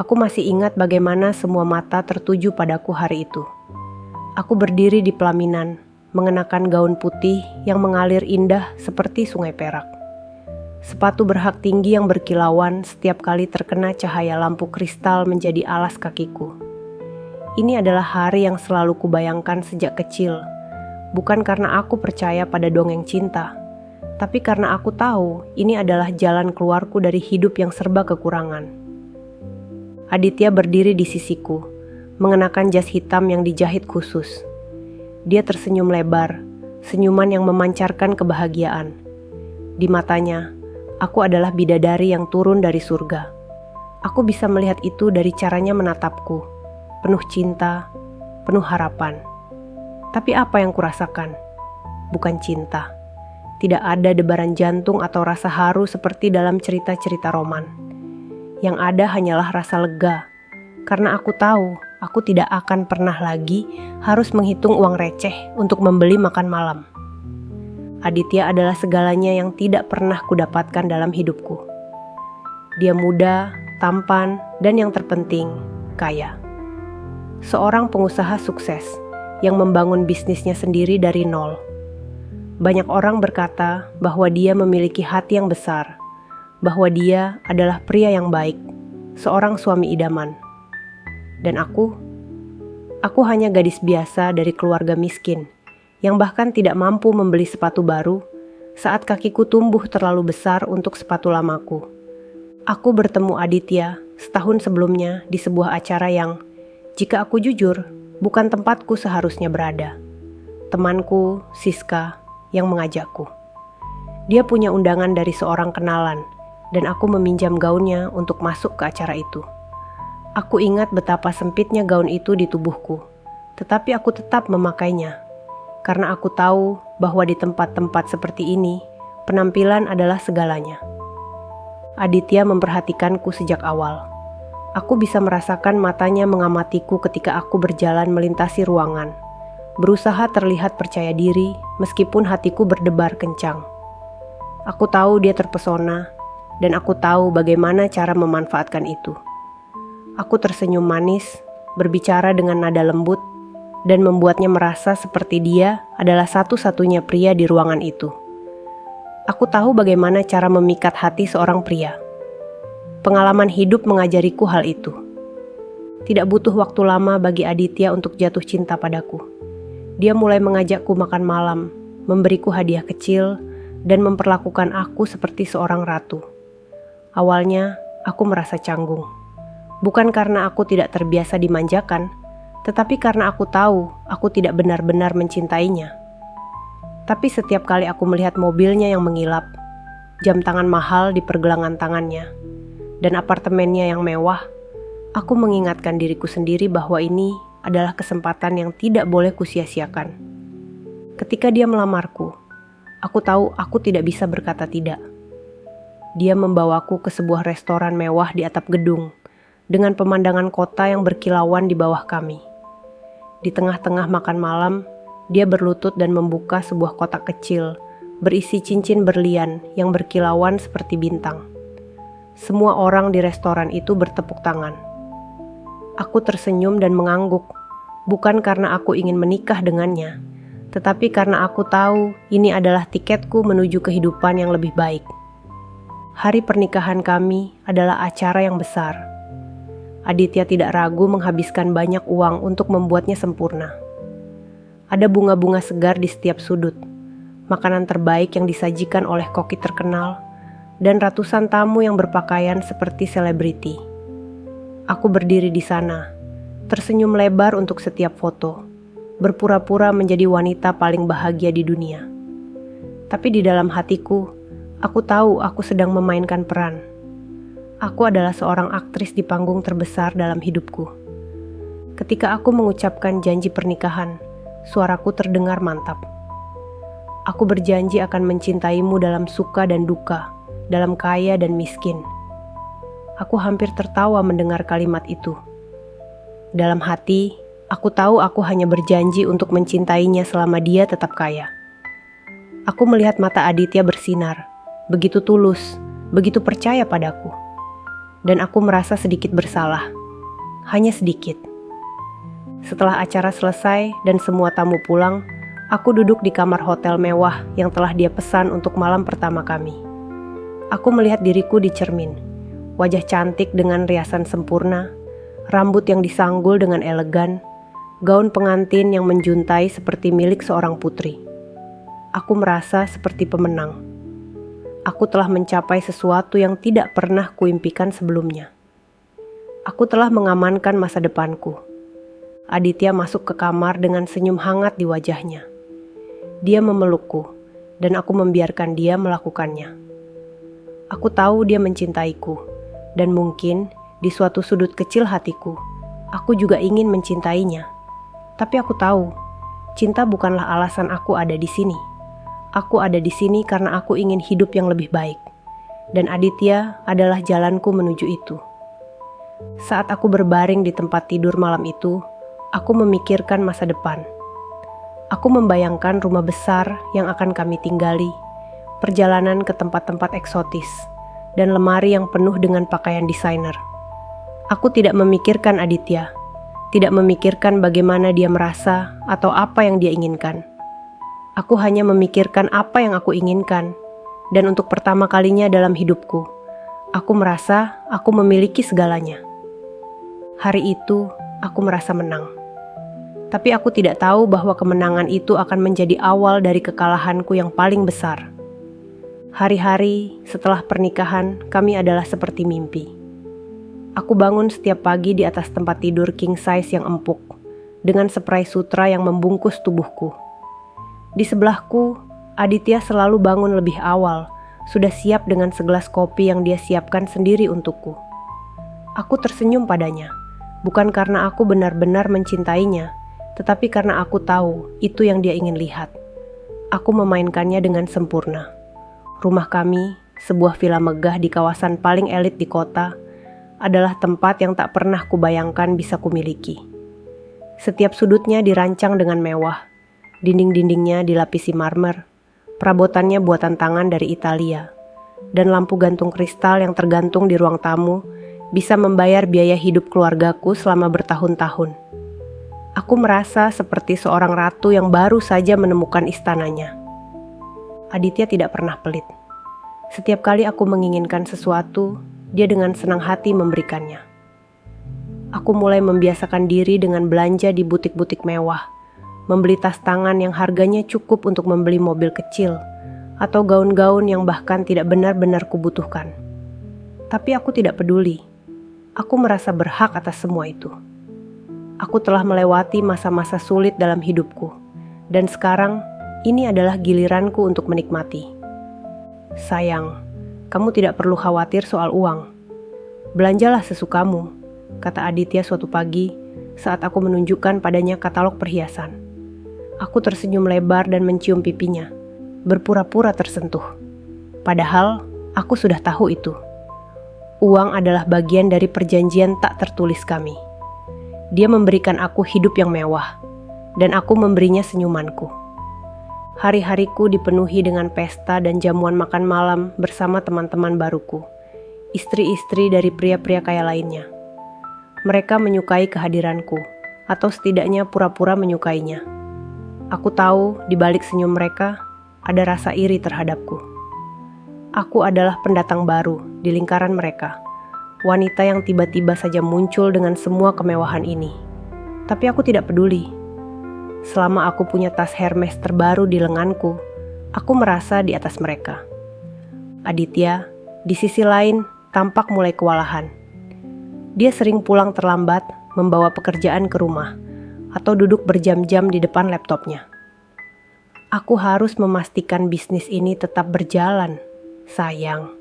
Aku masih ingat bagaimana semua mata tertuju padaku hari itu. Aku berdiri di pelaminan, mengenakan gaun putih yang mengalir indah seperti sungai perak. Sepatu berhak tinggi yang berkilauan setiap kali terkena cahaya lampu kristal menjadi alas kakiku. Ini adalah hari yang selalu kubayangkan sejak kecil, bukan karena aku percaya pada dongeng cinta, tapi karena aku tahu ini adalah jalan keluarku dari hidup yang serba kekurangan. Aditya berdiri di sisiku, mengenakan jas hitam yang dijahit khusus. Dia tersenyum lebar, senyuman yang memancarkan kebahagiaan. Di matanya, aku adalah bidadari yang turun dari surga. Aku bisa melihat itu dari caranya menatapku, penuh cinta, penuh harapan. Tapi apa yang kurasakan? Bukan cinta. Tidak ada debaran jantung atau rasa haru seperti dalam cerita-cerita roman. Yang ada hanyalah rasa lega, karena aku tahu aku tidak akan pernah lagi harus menghitung uang receh untuk membeli makan malam. Aditya adalah segalanya yang tidak pernah kudapatkan dalam hidupku. Dia muda, tampan, dan yang terpenting, kaya. Seorang pengusaha sukses yang membangun bisnisnya sendiri dari nol. Banyak orang berkata bahwa dia memiliki hati yang besar, bahwa dia adalah pria yang baik, seorang suami idaman. Dan aku hanya gadis biasa dari keluarga miskin, yang bahkan tidak mampu membeli sepatu baru saat kakiku tumbuh terlalu besar untuk sepatu lamaku. Aku bertemu Aditya setahun sebelumnya di sebuah acara yang, jika aku jujur, bukan tempatku seharusnya berada. Temanku, Siska, yang mengajakku. Dia punya undangan dari seorang kenalan, dan aku meminjam gaunnya untuk masuk ke acara itu. Aku ingat betapa sempitnya gaun itu di tubuhku, tetapi aku tetap memakainya, karena aku tahu bahwa di tempat-tempat seperti ini, penampilan adalah segalanya. Aditya memperhatikanku sejak awal. Aku bisa merasakan matanya mengamatiku ketika aku berjalan melintasi ruangan, berusaha terlihat percaya diri meskipun hatiku berdebar kencang. Aku tahu dia terpesona, dan aku tahu bagaimana cara memanfaatkan itu. Aku tersenyum manis, berbicara dengan nada lembut, dan membuatnya merasa seperti dia adalah satu-satunya pria di ruangan itu. Aku tahu bagaimana cara memikat hati seorang pria. Pengalaman hidup mengajariku hal itu. Tidak butuh waktu lama bagi Aditya untuk jatuh cinta padaku. Dia mulai mengajakku makan malam, memberiku hadiah kecil, dan memperlakukan aku seperti seorang ratu. Awalnya, aku merasa canggung. Bukan karena aku tidak terbiasa dimanjakan, tetapi karena aku tahu aku tidak benar-benar mencintainya. Tapi setiap kali aku melihat mobilnya yang mengilap, jam tangan mahal di pergelangan tangannya, dan apartemennya yang mewah, aku mengingatkan diriku sendiri bahwa ini adalah kesempatan yang tidak boleh kusia-siakan. Ketika dia melamarku, aku tahu aku tidak bisa berkata tidak. Dia membawaku ke sebuah restoran mewah di atap gedung, dengan pemandangan kota yang berkilauan di bawah kami. Di tengah-tengah makan malam, dia berlutut dan membuka sebuah kotak kecil, berisi cincin berlian yang berkilauan seperti bintang. Semua orang di restoran itu bertepuk tangan. Aku tersenyum dan mengangguk, bukan karena aku ingin menikah dengannya, tetapi karena aku tahu ini adalah tiketku menuju kehidupan yang lebih baik. Hari pernikahan kami adalah acara yang besar. Aditya tidak ragu menghabiskan banyak uang untuk membuatnya sempurna. Ada bunga-bunga segar di setiap sudut, makanan terbaik yang disajikan oleh koki terkenal, dan ratusan tamu yang berpakaian seperti selebriti. Aku berdiri di sana, tersenyum lebar untuk setiap foto, berpura-pura menjadi wanita paling bahagia di dunia. Tapi di dalam hatiku, aku tahu aku sedang memainkan peran. Aku adalah seorang aktris di panggung terbesar dalam hidupku. Ketika aku mengucapkan janji pernikahan, suaraku terdengar mantap. Aku berjanji akan mencintaimu dalam suka dan duka, dalam kaya dan miskin. Aku hampir tertawa mendengar kalimat itu. Dalam hati, aku tahu aku hanya berjanji untuk mencintainya selama dia tetap kaya. Aku melihat mata Aditya bersinar, begitu tulus, begitu percaya padaku. dan aku merasa sedikit bersalah. Hanya sedikit. Setelah acara selesai dan semua tamu pulang, aku duduk di kamar hotel mewah yang telah dia pesan untuk malam pertama kami. Aku melihat diriku di cermin, wajah cantik dengan riasan sempurna, rambut yang disanggul dengan elegan, gaun pengantin yang menjuntai seperti milik seorang putri. Aku merasa seperti pemenang. Aku telah mencapai sesuatu yang tidak pernah kuimpikan sebelumnya. Aku telah mengamankan masa depanku. Aditya masuk ke kamar dengan senyum hangat di wajahnya. Dia memelukku, dan aku membiarkan dia melakukannya. Aku tahu dia mencintaiku, dan mungkin di suatu sudut kecil hatiku, aku juga ingin mencintainya. Tapi aku tahu, cinta bukanlah alasan aku ada di sini. Aku ada di sini karena aku ingin hidup yang lebih baik, dan Aditya adalah jalanku menuju itu. Saat aku berbaring di tempat tidur malam itu, aku memikirkan masa depan. Aku membayangkan rumah besar yang akan kami tinggali, perjalanan ke tempat-tempat eksotis, dan lemari yang penuh dengan pakaian desainer. Aku tidak memikirkan Aditya, tidak memikirkan bagaimana dia merasa atau apa yang dia inginkan. Aku hanya memikirkan apa yang aku inginkan, dan untuk pertama kalinya dalam hidupku, aku merasa aku memiliki segalanya. Hari itu, aku merasa menang. Tapi aku tidak tahu bahwa kemenangan itu akan menjadi awal dari kekalahanku yang paling besar. Hari-hari setelah pernikahan, kami adalah seperti mimpi. Aku bangun setiap pagi di atas tempat tidur king size yang empuk, dengan spray sutra yang membungkus tubuhku. Di sebelahku, Aditya selalu bangun lebih awal, sudah siap dengan segelas kopi yang dia siapkan sendiri untukku. Aku tersenyum padanya, bukan karena aku benar-benar mencintainya, tetapi karena aku tahu itu yang dia ingin lihat. Aku memainkannya dengan sempurna. Rumah kami, sebuah villa megah di kawasan paling elit di kota, adalah tempat yang tak pernah kubayangkan bisa kumiliki. Setiap sudutnya dirancang dengan mewah, dinding-dindingnya dilapisi marmer, perabotannya buatan tangan dari Italia, dan lampu gantung kristal yang tergantung di ruang tamu bisa membayar biaya hidup keluargaku selama bertahun-tahun. Aku merasa seperti seorang ratu yang baru saja menemukan istananya. Aditya tidak pernah pelit. Setiap kali aku menginginkan sesuatu, dia dengan senang hati memberikannya. Aku mulai membiasakan diri dengan belanja di butik-butik mewah, membeli tas tangan yang harganya cukup untuk membeli mobil kecil, atau gaun-gaun yang bahkan tidak benar-benar kubutuhkan. Tapi aku tidak peduli. Aku merasa berhak atas semua itu. Aku telah melewati masa-masa sulit dalam hidupku, dan sekarang ini adalah giliranku untuk menikmati. Sayang, kamu tidak perlu khawatir soal uang. Belanjalah sesukamu, kata Aditya suatu pagi saat aku menunjukkan padanya katalog perhiasan. Aku tersenyum lebar dan mencium pipinya, berpura-pura tersentuh. Padahal aku sudah tahu itu. Uang adalah bagian dari perjanjian tak tertulis kami. Dia memberikan aku hidup yang mewah, dan aku memberinya senyumanku. Hari-hariku dipenuhi dengan pesta dan jamuan makan malam bersama teman-teman baruku, istri-istri dari pria-pria kaya lainnya. Mereka menyukai kehadiranku, atau setidaknya pura-pura menyukainya. Aku tahu di balik senyum mereka ada rasa iri terhadapku. Aku adalah pendatang baru di lingkaran mereka. Wanita yang tiba-tiba saja muncul dengan semua kemewahan ini. Tapi aku tidak peduli. Selama aku punya tas Hermes terbaru di lenganku, aku merasa di atas mereka. Aditya, di sisi lain, tampak mulai kewalahan. Dia sering pulang terlambat, membawa pekerjaan ke rumah, atau duduk berjam-jam di depan laptopnya. Aku harus memastikan bisnis ini tetap berjalan, sayang.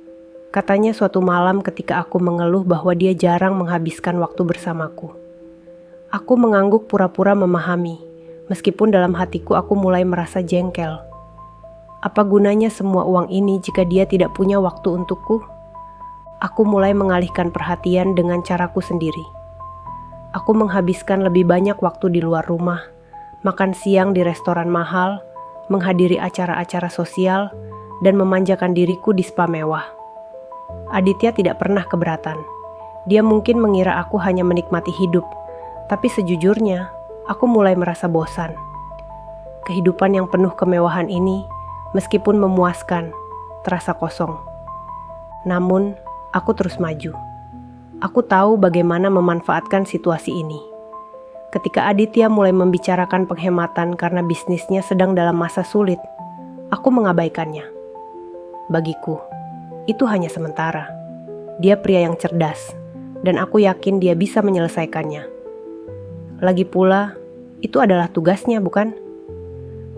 Katanya suatu malam ketika aku mengeluh bahwa dia jarang menghabiskan waktu bersamaku. Aku mengangguk pura-pura memahami, meskipun dalam hatiku aku mulai merasa jengkel. Apa gunanya semua uang ini jika dia tidak punya waktu untukku? Aku mulai mengalihkan perhatian dengan caraku sendiri. Aku menghabiskan lebih banyak waktu di luar rumah, makan siang di restoran mahal, menghadiri acara-acara sosial, dan memanjakan diriku di spa mewah. Aditya tidak pernah keberatan. Dia mungkin mengira aku hanya menikmati hidup, tapi sejujurnya, aku mulai merasa bosan. Kehidupan yang penuh kemewahan ini, meskipun memuaskan, terasa kosong. Namun, aku terus maju. Aku tahu bagaimana memanfaatkan situasi ini. Ketika Aditya mulai membicarakan penghematan karena bisnisnya sedang dalam masa sulit, aku mengabaikannya. Bagiku, itu hanya sementara. Dia pria yang cerdas, dan aku yakin dia bisa menyelesaikannya. Lagi pula, itu adalah tugasnya, bukan?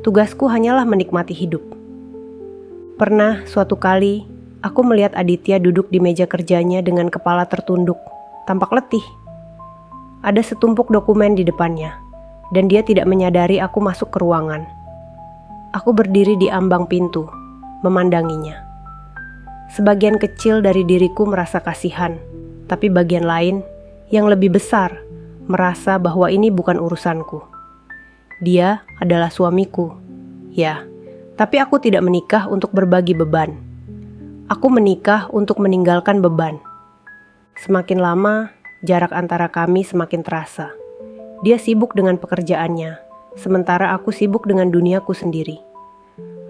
Tugasku hanyalah menikmati hidup. Pernah suatu kali, aku melihat Aditya duduk di meja kerjanya dengan kepala tertunduk, tampak letih. Ada setumpuk dokumen di depannya, dan dia tidak menyadari aku masuk ke ruangan. Aku berdiri di ambang pintu, memandanginya. Sebagian kecil dari diriku merasa kasihan, tapi bagian lain, yang lebih besar, merasa bahwa ini bukan urusanku. Dia adalah suamiku, ya, tapi aku tidak menikah untuk berbagi beban. Aku menikah untuk meninggalkan beban. Semakin lama, jarak antara kami semakin terasa. Dia sibuk dengan pekerjaannya, sementara aku sibuk dengan duniaku sendiri.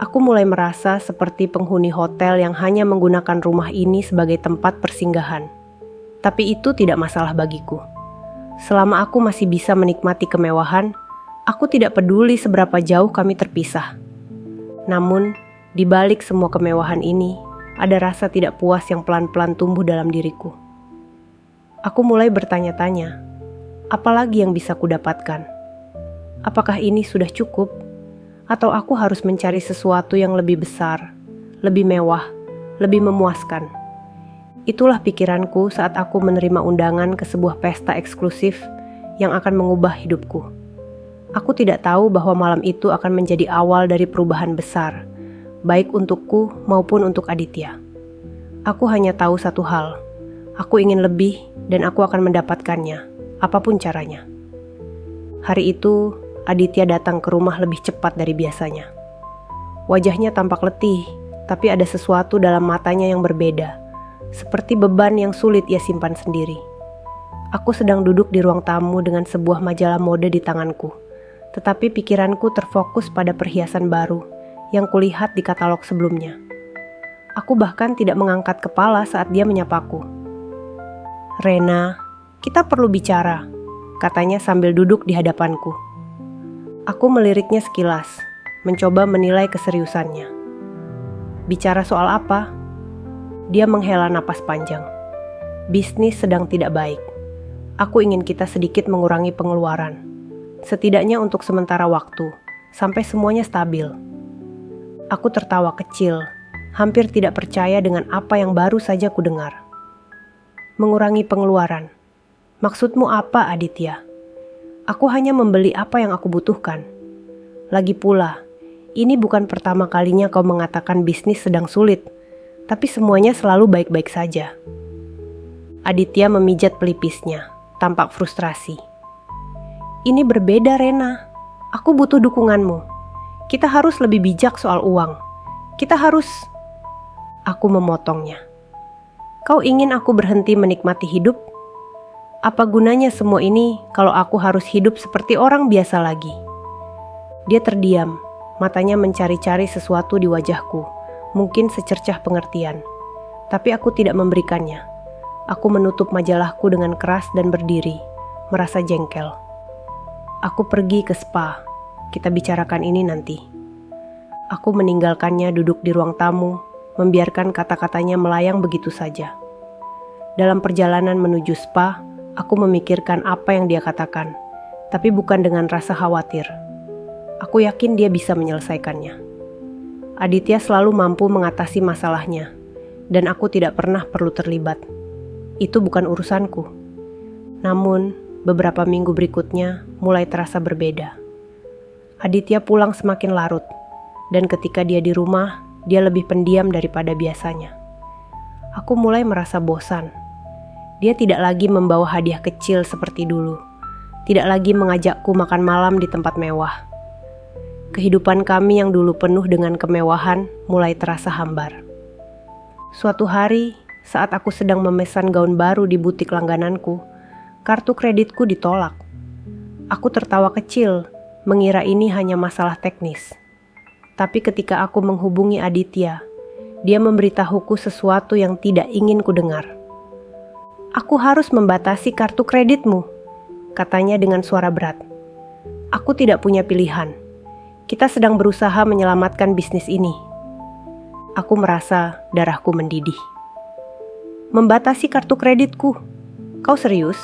Aku mulai merasa seperti penghuni hotel yang hanya menggunakan rumah ini sebagai tempat persinggahan. Tapi itu tidak masalah bagiku. Selama aku masih bisa menikmati kemewahan, aku tidak peduli seberapa jauh kami terpisah. Namun, di balik semua kemewahan ini, ada rasa tidak puas yang pelan-pelan tumbuh dalam diriku. Aku mulai bertanya-tanya, apa lagi yang bisa kudapatkan? Apakah ini sudah cukup? Atau aku harus mencari sesuatu yang lebih besar, lebih mewah, lebih memuaskan? Itulah pikiranku saat aku menerima undangan ke sebuah pesta eksklusif yang akan mengubah hidupku. Aku tidak tahu bahwa malam itu akan menjadi awal dari perubahan besar, baik untukku maupun untuk Aditya. Aku hanya tahu satu hal, aku ingin lebih dan aku akan mendapatkannya, apapun caranya. Hari itu, Aditya datang ke rumah lebih cepat dari biasanya. Wajahnya tampak letih, tapi ada sesuatu dalam matanya yang berbeda, seperti beban yang sulit ia simpan sendiri. Aku sedang duduk di ruang tamu dengan sebuah majalah mode di tanganku, tetapi pikiranku terfokus pada perhiasan baru yang kulihat di katalog sebelumnya. Aku bahkan tidak mengangkat kepala saat dia menyapaku. "Rena, kita perlu bicara," katanya sambil duduk di hadapanku. Aku meliriknya sekilas, mencoba menilai keseriusannya. "Bicara soal apa?" Dia menghela napas panjang. "Bisnis sedang tidak baik. Aku ingin kita sedikit mengurangi pengeluaran. Setidaknya untuk sementara waktu, sampai semuanya stabil." Aku tertawa kecil, hampir tidak percaya dengan apa yang baru saja kudengar. "Mengurangi pengeluaran? Maksudmu apa, Aditya?" "Aku hanya membeli apa yang aku butuhkan. Lagi pula, ini bukan pertama kalinya kau mengatakan bisnis sedang sulit, tapi semuanya selalu baik-baik saja." Aditya memijat pelipisnya, tampak frustrasi. "Ini berbeda, Rena. Aku butuh dukunganmu. Kita harus lebih bijak soal uang. Kita harus..." Aku memotongnya. "Kau ingin aku berhenti menikmati hidup? Apa gunanya semua ini kalau aku harus hidup seperti orang biasa lagi?" Dia terdiam, matanya mencari-cari sesuatu di wajahku, mungkin secercah pengertian. Tapi aku tidak memberikannya. Aku menutup majalahku dengan keras dan berdiri, merasa jengkel. "Aku pergi ke spa. Kita bicarakan ini nanti." Aku meninggalkannya duduk di ruang tamu, membiarkan kata-katanya melayang begitu saja. Dalam perjalanan menuju spa, aku memikirkan apa yang dia katakan, tapi bukan dengan rasa khawatir. Aku yakin dia bisa menyelesaikannya. Aditya selalu mampu mengatasi masalahnya, dan aku tidak pernah perlu terlibat. Itu bukan urusanku. Namun, beberapa minggu berikutnya mulai terasa berbeda. Aditya pulang semakin larut, dan ketika dia di rumah, dia lebih pendiam daripada biasanya. Aku mulai merasa bosan. Dia tidak lagi membawa hadiah kecil seperti dulu, tidak lagi mengajakku makan malam di tempat mewah. Kehidupan kami yang dulu penuh dengan kemewahan mulai terasa hambar. Suatu hari, saat aku sedang memesan gaun baru di butik langgananku, kartu kreditku ditolak. Aku tertawa kecil, mengira ini hanya masalah teknis. Tapi ketika aku menghubungi Aditya, dia memberitahuku sesuatu yang tidak ingin kudengar. "Aku harus membatasi kartu kreditmu," katanya dengan suara berat. "Aku tidak punya pilihan. Kita sedang berusaha menyelamatkan bisnis ini." Aku merasa darahku mendidih. "Membatasi kartu kreditku? Kau serius?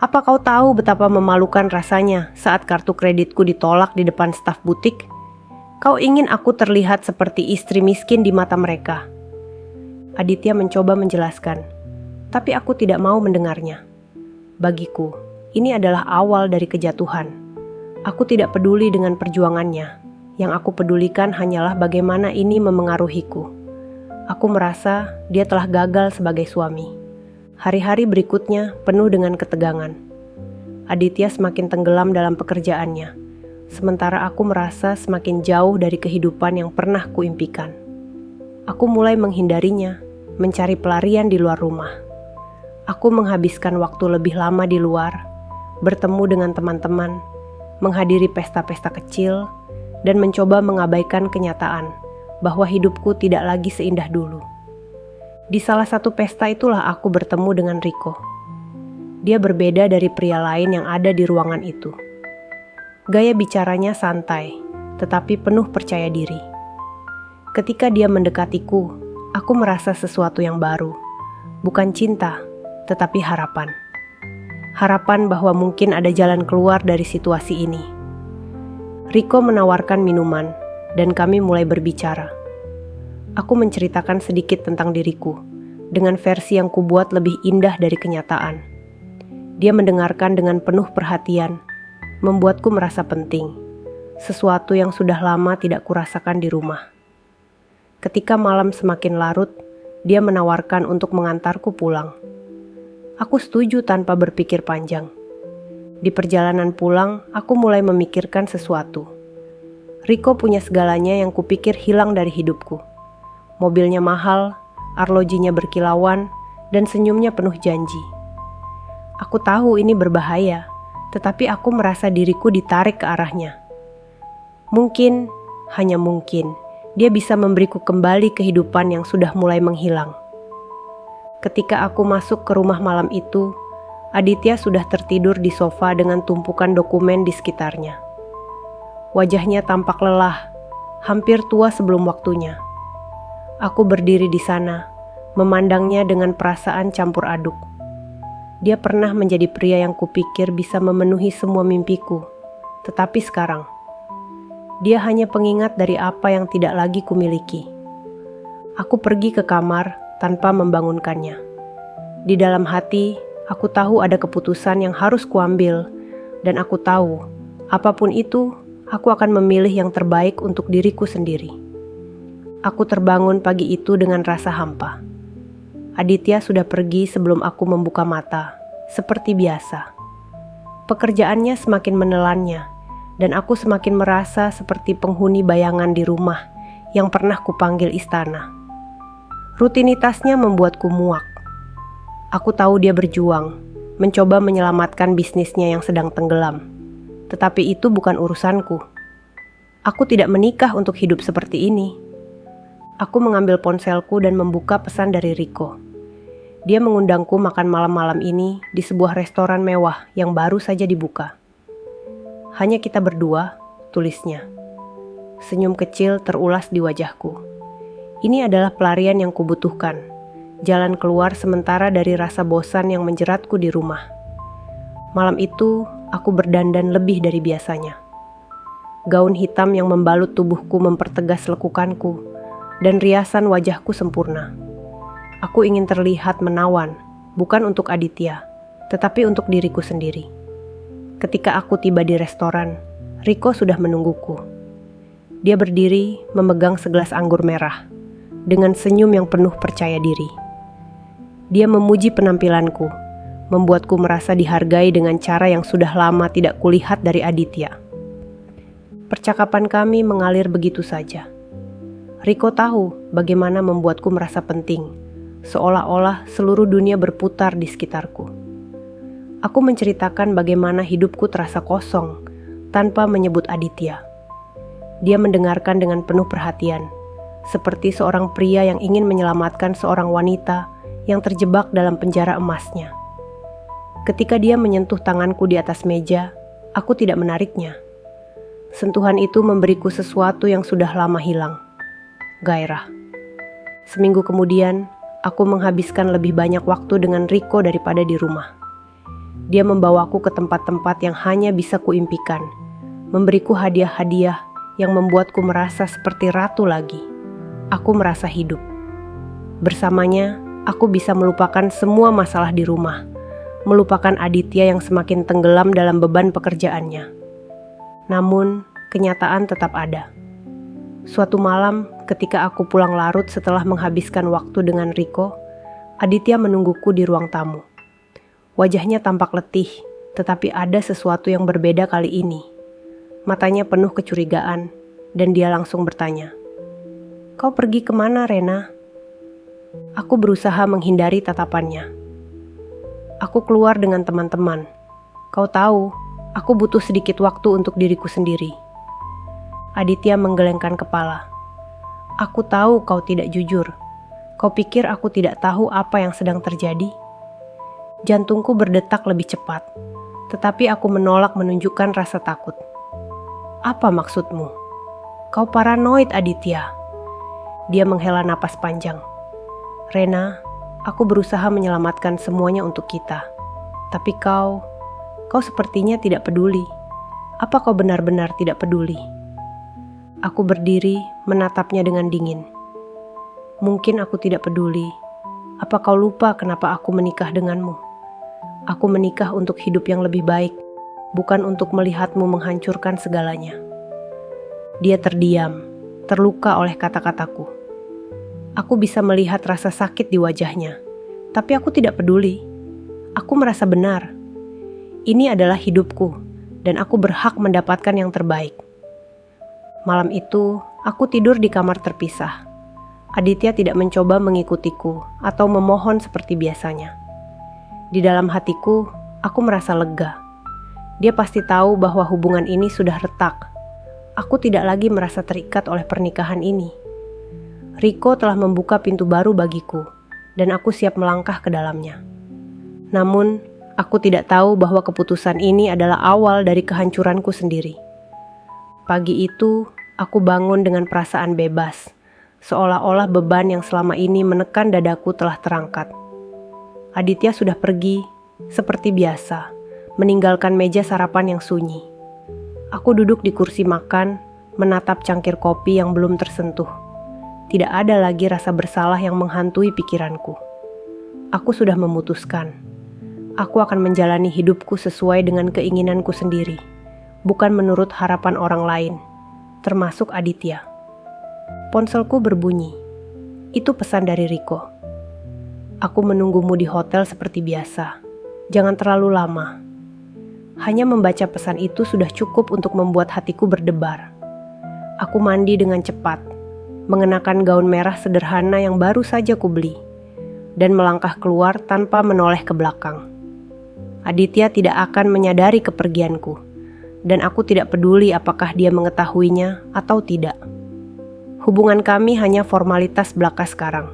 Apa kau tahu betapa memalukan rasanya saat kartu kreditku ditolak di depan staf butik? Kau ingin aku terlihat seperti istri miskin di mata mereka." Aditya mencoba menjelaskan, tapi aku tidak mau mendengarnya. Bagiku, ini adalah awal dari kejatuhan. Aku tidak peduli dengan perjuangannya. Yang aku pedulikan hanyalah bagaimana ini memengaruhiku. Aku merasa dia telah gagal sebagai suami. Hari-hari berikutnya penuh dengan ketegangan. Aditya semakin tenggelam dalam pekerjaannya, sementara aku merasa semakin jauh dari kehidupan yang pernah kuimpikan. Aku mulai menghindarinya, mencari pelarian di luar rumah. Aku menghabiskan waktu lebih lama di luar, bertemu dengan teman-teman, menghadiri pesta-pesta kecil, dan mencoba mengabaikan kenyataan bahwa hidupku tidak lagi seindah dulu. Di salah satu pesta itulah aku bertemu dengan Riko. Dia berbeda dari pria lain yang ada di ruangan itu. Gaya bicaranya santai, tetapi penuh percaya diri. Ketika dia mendekatiku, aku merasa sesuatu yang baru. Bukan cinta, tetapi harapan. Harapan bahwa mungkin ada jalan keluar dari situasi ini. Riko menawarkan minuman, dan kami mulai berbicara. Aku menceritakan sedikit tentang diriku, dengan versi yang kubuat lebih indah dari kenyataan. Dia mendengarkan dengan penuh perhatian, membuatku merasa penting, sesuatu yang sudah lama tidak kurasakan di rumah. Ketika malam semakin larut, dia menawarkan untuk mengantarku pulang. Aku setuju tanpa berpikir panjang. Di perjalanan pulang, aku mulai memikirkan sesuatu. Riko punya segalanya yang kupikir hilang dari hidupku. Mobilnya mahal, arlojinya berkilauan, dan senyumnya penuh janji. Aku tahu ini berbahaya, tetapi aku merasa diriku ditarik ke arahnya. Mungkin, hanya mungkin, dia bisa memberiku kembali kehidupan yang sudah mulai menghilang. Ketika aku masuk ke rumah malam itu, Aditya sudah tertidur di sofa dengan tumpukan dokumen di sekitarnya. Wajahnya tampak lelah, hampir tua sebelum waktunya. Aku berdiri di sana, memandangnya dengan perasaan campur aduk. Dia pernah menjadi pria yang kupikir bisa memenuhi semua mimpiku, tetapi sekarang, dia hanya pengingat dari apa yang tidak lagi kumiliki. Aku pergi ke kamar tanpa membangunkannya. Di dalam hati, aku tahu ada keputusan yang harus kuambil, dan aku tahu, apapun itu, aku akan memilih yang terbaik untuk diriku sendiri. Aku terbangun pagi itu dengan rasa hampa. Aditya sudah pergi sebelum aku membuka mata, seperti biasa. Pekerjaannya semakin menelannya, dan aku semakin merasa seperti penghuni bayangan di rumah yang pernah kupanggil istana. Rutinitasnya membuatku muak. Aku tahu dia berjuang, mencoba menyelamatkan bisnisnya yang sedang tenggelam. Tetapi itu bukan urusanku. Aku tidak menikah untuk hidup seperti ini. Aku mengambil ponselku dan membuka pesan dari Riko. Dia mengundangku makan malam-malam ini di sebuah restoran mewah yang baru saja dibuka. "Hanya kita berdua," tulisnya. Senyum kecil terulas di wajahku. Ini adalah pelarian yang kubutuhkan. Jalan keluar sementara dari rasa bosan yang menjeratku di rumah. Malam itu, aku berdandan lebih dari biasanya. Gaun hitam yang membalut tubuhku mempertegas lekukanku, dan riasan wajahku sempurna. Aku ingin terlihat menawan, bukan untuk Aditya, tetapi untuk diriku sendiri. Ketika aku tiba di restoran, Riko sudah menungguku. Dia berdiri memegang segelas anggur merah, dengan senyum yang penuh percaya diri. Dia memuji penampilanku, membuatku merasa dihargai dengan cara yang sudah lama tidak kulihat dari Aditya. Percakapan kami mengalir begitu saja. Riko tahu bagaimana membuatku merasa penting, seolah-olah seluruh dunia berputar di sekitarku. Aku menceritakan bagaimana hidupku terasa kosong tanpa menyebut Aditya. Dia mendengarkan dengan penuh perhatian, seperti seorang pria yang ingin menyelamatkan seorang wanita yang terjebak dalam penjara emasnya. Ketika dia menyentuh tanganku di atas meja, aku tidak menariknya. Sentuhan itu memberiku sesuatu yang sudah lama hilang, gairah. Seminggu kemudian, aku menghabiskan lebih banyak waktu dengan Rico daripada di rumah. Dia membawaku ke tempat-tempat yang hanya bisa kuimpikan, memberiku hadiah-hadiah yang membuatku merasa seperti ratu lagi. Aku merasa hidup. Bersamanya, aku bisa melupakan semua masalah di rumah, melupakan Aditya yang semakin tenggelam dalam beban pekerjaannya. Namun, kenyataan tetap ada. Suatu malam, ketika aku pulang larut setelah menghabiskan waktu dengan Rico, Aditya menungguku di ruang tamu. Wajahnya tampak letih, tetapi ada sesuatu yang berbeda kali ini. Matanya penuh kecurigaan, dan dia langsung bertanya, "Kau pergi kemana, Rena?" Aku berusaha menghindari tatapannya. "Aku keluar dengan teman-teman. Kau tahu, aku butuh sedikit waktu untuk diriku sendiri." Aditya menggelengkan kepala. "Aku tahu kau tidak jujur. Kau pikir aku tidak tahu apa yang sedang terjadi?" Jantungku berdetak lebih cepat, tetapi aku menolak menunjukkan rasa takut. "Apa maksudmu? Kau paranoid, Aditya." Dia menghela napas panjang. "Rena, aku berusaha menyelamatkan semuanya untuk kita. Tapi kau sepertinya tidak peduli. Apa kau benar-benar tidak peduli?" Aku berdiri, menatapnya dengan dingin. "Mungkin aku tidak peduli. Apa kau lupa kenapa aku menikah denganmu? Aku menikah untuk hidup yang lebih baik, bukan untuk melihatmu menghancurkan segalanya." Dia terdiam, terluka oleh kata-kataku. Aku bisa melihat rasa sakit di wajahnya, tapi aku tidak peduli. Aku merasa benar. Ini adalah hidupku, dan aku berhak mendapatkan yang terbaik. Malam itu, aku tidur di kamar terpisah. Aditya tidak mencoba mengikutiku atau memohon seperti biasanya. Di dalam hatiku, aku merasa lega. Dia pasti tahu bahwa hubungan ini sudah retak. Aku tidak lagi merasa terikat oleh pernikahan ini. Rico telah membuka pintu baru bagiku, dan aku siap melangkah ke dalamnya. Namun, aku tidak tahu bahwa keputusan ini adalah awal dari kehancuranku sendiri. Pagi itu, aku bangun dengan perasaan bebas, seolah-olah beban yang selama ini menekan dadaku telah terangkat. Aditya sudah pergi, seperti biasa, meninggalkan meja sarapan yang sunyi. Aku duduk di kursi makan, menatap cangkir kopi yang belum tersentuh. Tidak ada lagi rasa bersalah yang menghantui pikiranku. Aku sudah memutuskan. Aku akan menjalani hidupku sesuai dengan keinginanku sendiri, bukan menurut harapan orang lain, termasuk Aditya. Ponselku berbunyi. Itu pesan dari Rico. "Aku menunggumu di hotel seperti biasa. Jangan terlalu lama." Hanya membaca pesan itu sudah cukup untuk membuat hatiku berdebar. Aku mandi dengan cepat, mengenakan gaun merah sederhana yang baru saja kubeli, dan melangkah keluar tanpa menoleh ke belakang. Aditya tidak akan menyadari kepergianku, dan aku tidak peduli apakah dia mengetahuinya atau tidak. Hubungan kami hanya formalitas belaka sekarang.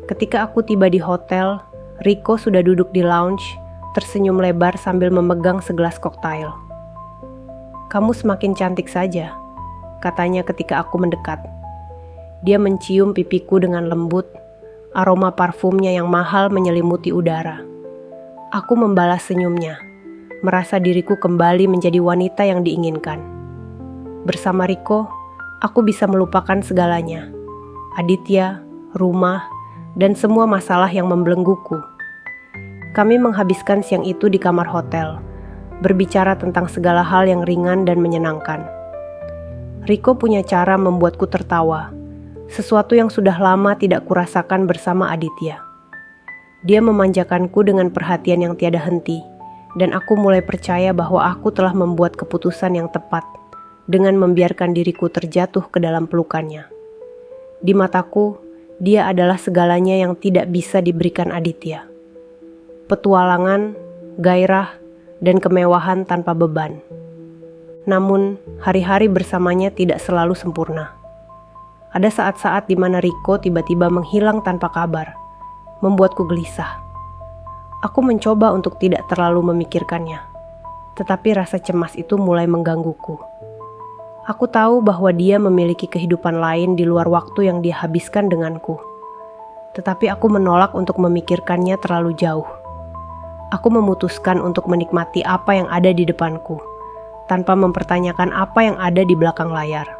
Ketika aku tiba di hotel, Rico sudah duduk di lounge, tersenyum lebar sambil memegang segelas koktail. "Kamu semakin cantik saja," katanya ketika aku mendekat. Dia mencium pipiku dengan lembut, aroma parfumnya yang mahal menyelimuti udara. Aku membalas senyumnya, merasa diriku kembali menjadi wanita yang diinginkan. Bersama Rico, aku bisa melupakan segalanya. Aditya, rumah, dan semua masalah yang membelengguku. Kami menghabiskan siang itu di kamar hotel, berbicara tentang segala hal yang ringan dan menyenangkan. Rico punya cara membuatku tertawa, sesuatu yang sudah lama tidak kurasakan bersama Aditya. Dia memanjakanku dengan perhatian yang tiada henti, dan aku mulai percaya bahwa aku telah membuat keputusan yang tepat dengan membiarkan diriku terjatuh ke dalam pelukannya. Di mataku, Dia adalah segalanya yang tidak bisa diberikan Aditya. Petualangan, gairah, dan kemewahan tanpa beban. Namun, hari-hari bersamanya tidak selalu sempurna. Ada saat-saat di mana Riko tiba-tiba menghilang tanpa kabar, membuatku gelisah. Aku mencoba untuk tidak terlalu memikirkannya, tetapi rasa cemas itu mulai menggangguku. Aku tahu bahwa dia memiliki kehidupan lain di luar waktu yang dia habiskan denganku. Tetapi aku menolak untuk memikirkannya terlalu jauh. Aku memutuskan untuk menikmati apa yang ada di depanku, tanpa mempertanyakan apa yang ada di belakang layar.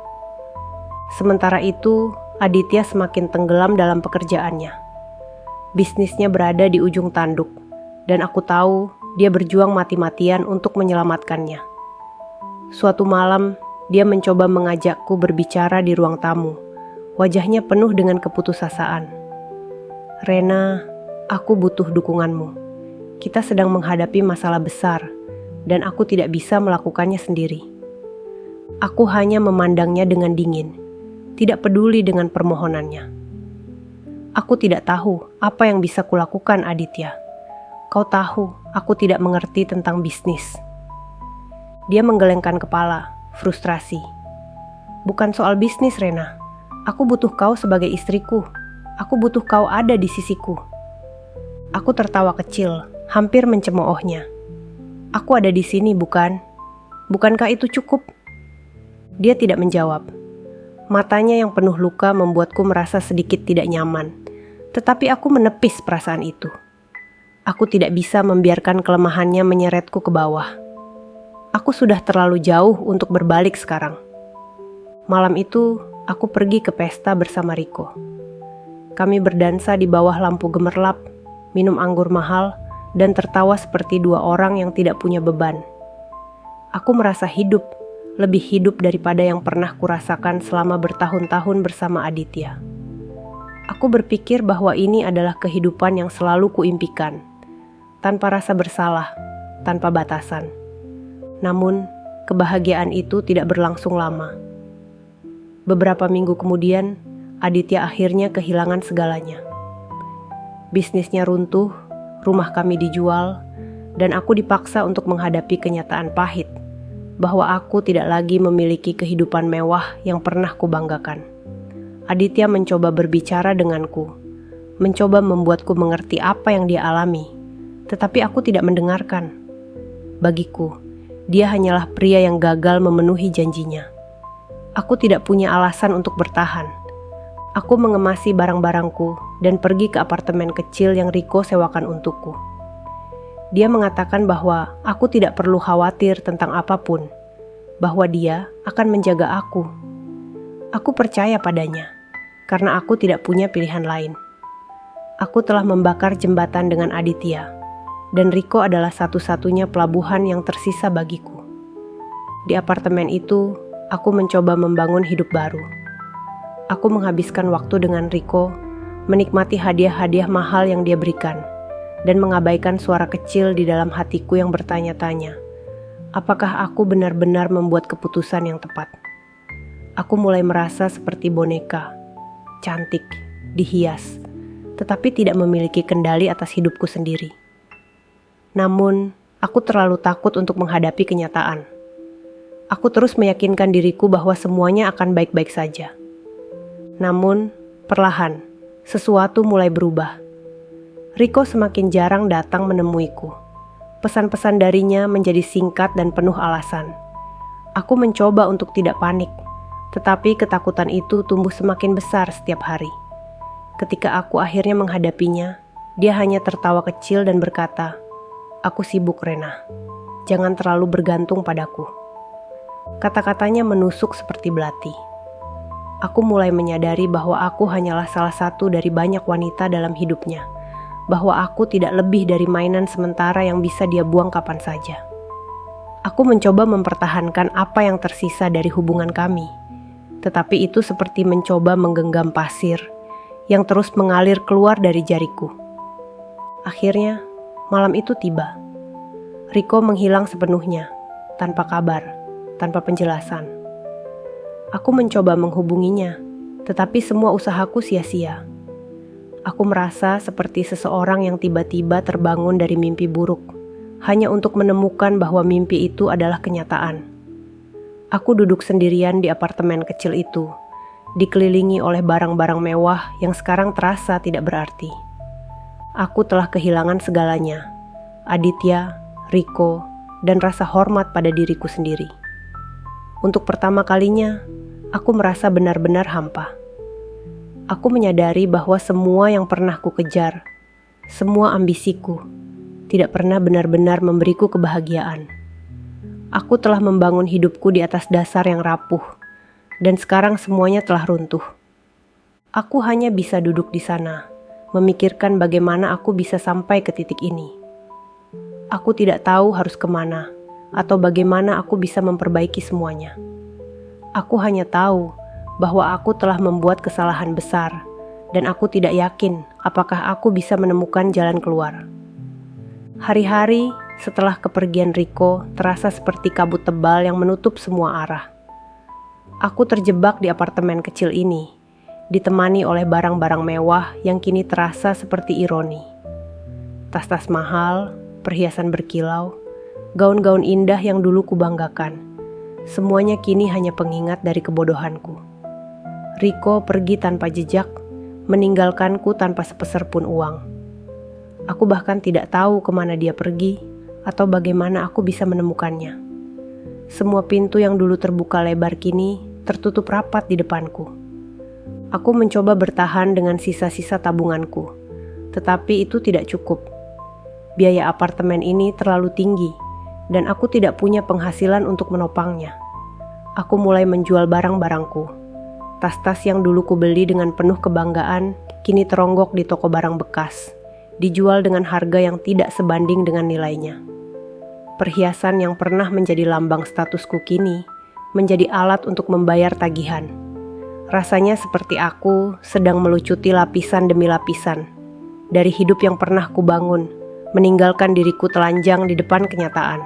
Sementara itu, Aditya semakin tenggelam dalam pekerjaannya. Bisnisnya berada di ujung tanduk, dan aku tahu dia berjuang mati-matian untuk menyelamatkannya. Suatu malam, dia mencoba mengajakku berbicara di ruang tamu. Wajahnya penuh dengan keputusasaan. "Rena, aku butuh dukunganmu. Kita sedang menghadapi masalah besar, dan aku tidak bisa melakukannya sendiri." Aku hanya memandangnya dengan dingin, tidak peduli dengan permohonannya. "Aku tidak tahu apa yang bisa kulakukan, Aditya. Kau tahu, aku tidak mengerti tentang bisnis." Dia menggelengkan kepala, frustrasi. "Bukan soal bisnis, Rena. Aku butuh kau sebagai istriku. Aku butuh kau ada di sisiku." Aku tertawa kecil, hampir mencemoohnya. "Aku ada di sini, bukan? Bukankah itu cukup?" Dia tidak menjawab. Matanya yang penuh luka membuatku merasa sedikit tidak nyaman. Tetapi aku menepis perasaan itu. Aku tidak bisa membiarkan kelemahannya menyeretku ke bawah. Aku sudah terlalu jauh untuk berbalik sekarang. Malam itu, aku pergi ke pesta bersama Riko. Kami berdansa di bawah lampu gemerlap, minum anggur mahal, dan tertawa seperti dua orang yang tidak punya beban. Aku merasa hidup, lebih hidup daripada yang pernah kurasakan selama bertahun-tahun bersama Aditya. Aku berpikir bahwa ini adalah kehidupan yang selalu kuimpikan, tanpa rasa bersalah, tanpa batasan. Namun, kebahagiaan itu tidak berlangsung lama. Beberapa minggu kemudian, Aditya akhirnya kehilangan segalanya. Bisnisnya runtuh, rumah kami dijual, dan aku dipaksa untuk menghadapi kenyataan pahit bahwa aku tidak lagi memiliki kehidupan mewah yang pernah kubanggakan. Aditya mencoba berbicara denganku, mencoba membuatku mengerti apa yang dia alami, tetapi aku tidak mendengarkan. Bagiku, dia hanyalah pria yang gagal memenuhi janjinya. Aku tidak punya alasan untuk bertahan. Aku mengemasi barang-barangku dan pergi ke apartemen kecil yang Riko sewakan untukku. Dia mengatakan bahwa aku tidak perlu khawatir tentang apapun, bahwa dia akan menjaga aku. Aku percaya padanya, karena aku tidak punya pilihan lain. Aku telah membakar jembatan dengan Aditya, dan Riko adalah satu-satunya pelabuhan yang tersisa bagiku. Di apartemen itu, aku mencoba membangun hidup baru. Aku menghabiskan waktu dengan Riko, menikmati hadiah-hadiah mahal yang dia berikan, dan mengabaikan suara kecil di dalam hatiku yang bertanya-tanya, apakah aku benar-benar membuat keputusan yang tepat? Aku mulai merasa seperti boneka, cantik, dihias, tetapi tidak memiliki kendali atas hidupku sendiri. Namun, aku terlalu takut untuk menghadapi kenyataan. Aku terus meyakinkan diriku bahwa semuanya akan baik-baik saja. Namun, perlahan, sesuatu mulai berubah. Riko semakin jarang datang menemuiku. Pesan-pesan darinya menjadi singkat dan penuh alasan. Aku mencoba untuk tidak panik, tetapi ketakutan itu tumbuh semakin besar setiap hari. Ketika aku akhirnya menghadapinya, dia hanya tertawa kecil dan berkata, "Aku sibuk, Rena. Jangan terlalu bergantung padaku." Kata-katanya menusuk seperti belati. Aku mulai menyadari bahwa aku hanyalah salah satu dari banyak wanita dalam hidupnya, bahwa aku tidak lebih dari mainan sementara yang bisa dia buang kapan saja. Aku mencoba mempertahankan apa yang tersisa dari hubungan kami, tetapi itu seperti mencoba menggenggam pasir yang terus mengalir keluar dari jariku. Akhirnya, malam itu tiba. Riko menghilang sepenuhnya, tanpa kabar, tanpa penjelasan. Aku mencoba menghubunginya, tetapi semua usahaku sia-sia. Aku merasa seperti seseorang yang tiba-tiba terbangun dari mimpi buruk, hanya untuk menemukan bahwa mimpi itu adalah kenyataan. Aku duduk sendirian di apartemen kecil itu, dikelilingi oleh barang-barang mewah yang sekarang terasa tidak berarti. Aku telah kehilangan segalanya, Aditya, Riko, dan rasa hormat pada diriku sendiri. Untuk pertama kalinya, aku merasa benar-benar hampa. Aku menyadari bahwa semua yang pernah ku kejar, semua ambisiku, tidak pernah benar-benar memberiku kebahagiaan. Aku telah membangun hidupku di atas dasar yang rapuh, dan sekarang semuanya telah runtuh. Aku hanya bisa duduk di sana, memikirkan bagaimana aku bisa sampai ke titik ini. Aku tidak tahu harus kemana, atau bagaimana aku bisa memperbaiki semuanya. Aku hanya tahu bahwa aku telah membuat kesalahan besar, dan aku tidak yakin apakah aku bisa menemukan jalan keluar. Hari-hari setelah kepergian Riko terasa seperti kabut tebal yang menutup semua arah. Aku terjebak di apartemen kecil ini, ditemani oleh barang-barang mewah yang kini terasa seperti ironi. Tas-tas mahal, perhiasan berkilau, gaun-gaun indah yang dulu kubanggakan, semuanya kini hanya pengingat dari kebodohanku. Riko pergi tanpa jejak, meninggalkanku tanpa sepeser pun uang. Aku bahkan tidak tahu kemana dia pergi atau bagaimana aku bisa menemukannya. Semua pintu yang dulu terbuka lebar kini tertutup rapat di depanku. Aku mencoba bertahan dengan sisa-sisa tabunganku, tetapi itu tidak cukup. Biaya apartemen ini terlalu tinggi, dan aku tidak punya penghasilan untuk menopangnya. Aku mulai menjual barang-barangku. Tas-tas yang dulu kubeli dengan penuh kebanggaan, kini teronggok di toko barang bekas, dijual dengan harga yang tidak sebanding dengan nilainya. Perhiasan yang pernah menjadi lambang statusku kini, menjadi alat untuk membayar tagihan. Rasanya seperti aku sedang melucuti lapisan demi lapisan, dari hidup yang pernah kubangun, meninggalkan diriku telanjang di depan kenyataan.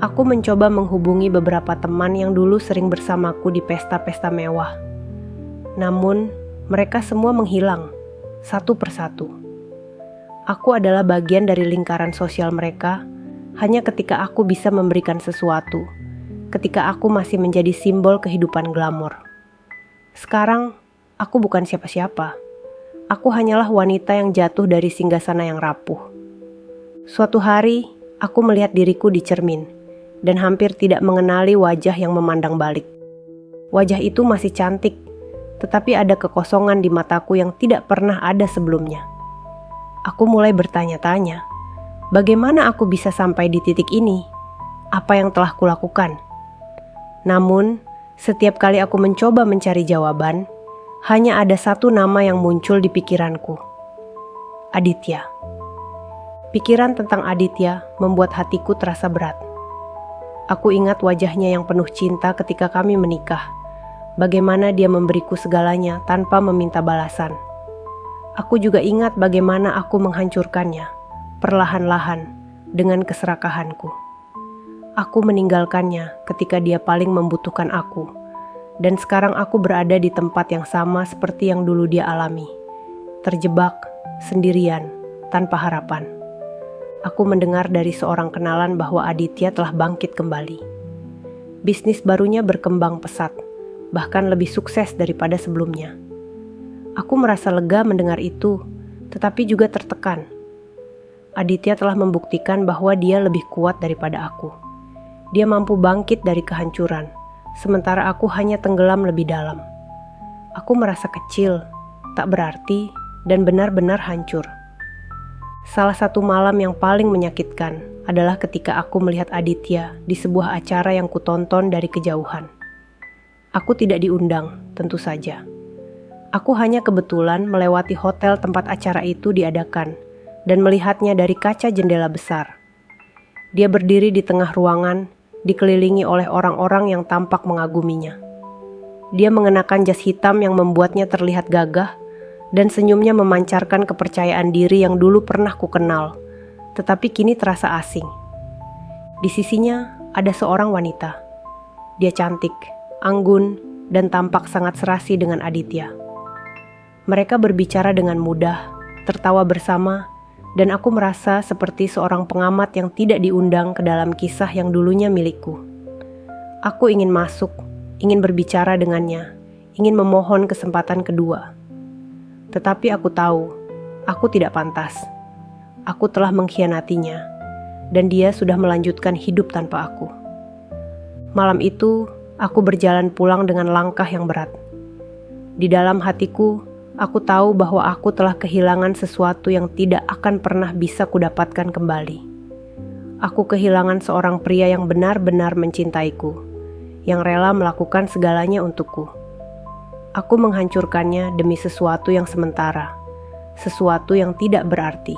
Aku mencoba menghubungi beberapa teman yang dulu sering bersamaku di pesta-pesta mewah. Namun, mereka semua menghilang, satu persatu. Aku adalah bagian dari lingkaran sosial mereka, hanya ketika aku bisa memberikan sesuatu, ketika aku masih menjadi simbol kehidupan glamor. Sekarang, aku bukan siapa-siapa. Aku hanyalah wanita yang jatuh dari singgasana yang rapuh. Suatu hari, aku melihat diriku di cermin, dan hampir tidak mengenali wajah yang memandang balik. Wajah itu masih cantik, tetapi ada kekosongan di mataku yang tidak pernah ada sebelumnya. Aku mulai bertanya-tanya, bagaimana aku bisa sampai di titik ini? Apa yang telah kulakukan? Namun, setiap kali aku mencoba mencari jawaban, hanya ada satu nama yang muncul di pikiranku. Aditya. Pikiran tentang Aditya membuat hatiku terasa berat. Aku ingat wajahnya yang penuh cinta ketika kami menikah. Bagaimana dia memberiku segalanya tanpa meminta balasan. Aku juga ingat bagaimana aku menghancurkannya, perlahan-lahan, dengan keserakahanku. Aku meninggalkannya ketika dia paling membutuhkan aku. Dan sekarang aku berada di tempat yang sama seperti yang dulu dia alami. Terjebak, sendirian, tanpa harapan. Aku mendengar dari seorang kenalan bahwa Aditya telah bangkit kembali. Bisnis barunya berkembang pesat, bahkan lebih sukses daripada sebelumnya. Aku merasa lega mendengar itu, tetapi juga tertekan. Aditya telah membuktikan bahwa dia lebih kuat daripada aku. Dia mampu bangkit dari kehancuran, sementara aku hanya tenggelam lebih dalam. Aku merasa kecil, tak berarti, dan benar-benar hancur. Salah satu malam yang paling menyakitkan adalah ketika aku melihat Aditya di sebuah acara yang kutonton dari kejauhan. Aku tidak diundang, tentu saja. Aku hanya kebetulan melewati hotel tempat acara itu diadakan dan melihatnya dari kaca jendela besar. Dia berdiri di tengah ruangan, dikelilingi oleh orang-orang yang tampak mengaguminya. Dia mengenakan jas hitam yang membuatnya terlihat gagah, dan senyumnya memancarkan kepercayaan diri yang dulu pernah kukenal, tetapi kini terasa asing. Di sisinya ada seorang wanita. Dia cantik, anggun, dan tampak sangat serasi dengan Aditya. Mereka berbicara dengan mudah, tertawa bersama, dan aku merasa seperti seorang pengamat yang tidak diundang ke dalam kisah yang dulunya milikku. Aku ingin masuk, ingin berbicara dengannya, ingin memohon kesempatan kedua. Tetapi aku tahu, aku tidak pantas. Aku telah mengkhianatinya, dan dia sudah melanjutkan hidup tanpa aku. Malam itu, aku berjalan pulang dengan langkah yang berat. Di dalam hatiku, aku tahu bahwa aku telah kehilangan sesuatu yang tidak akan pernah bisa kudapatkan kembali. Aku kehilangan seorang pria yang benar-benar mencintaiku, yang rela melakukan segalanya untukku. Aku menghancurkannya demi sesuatu yang sementara, sesuatu yang tidak berarti.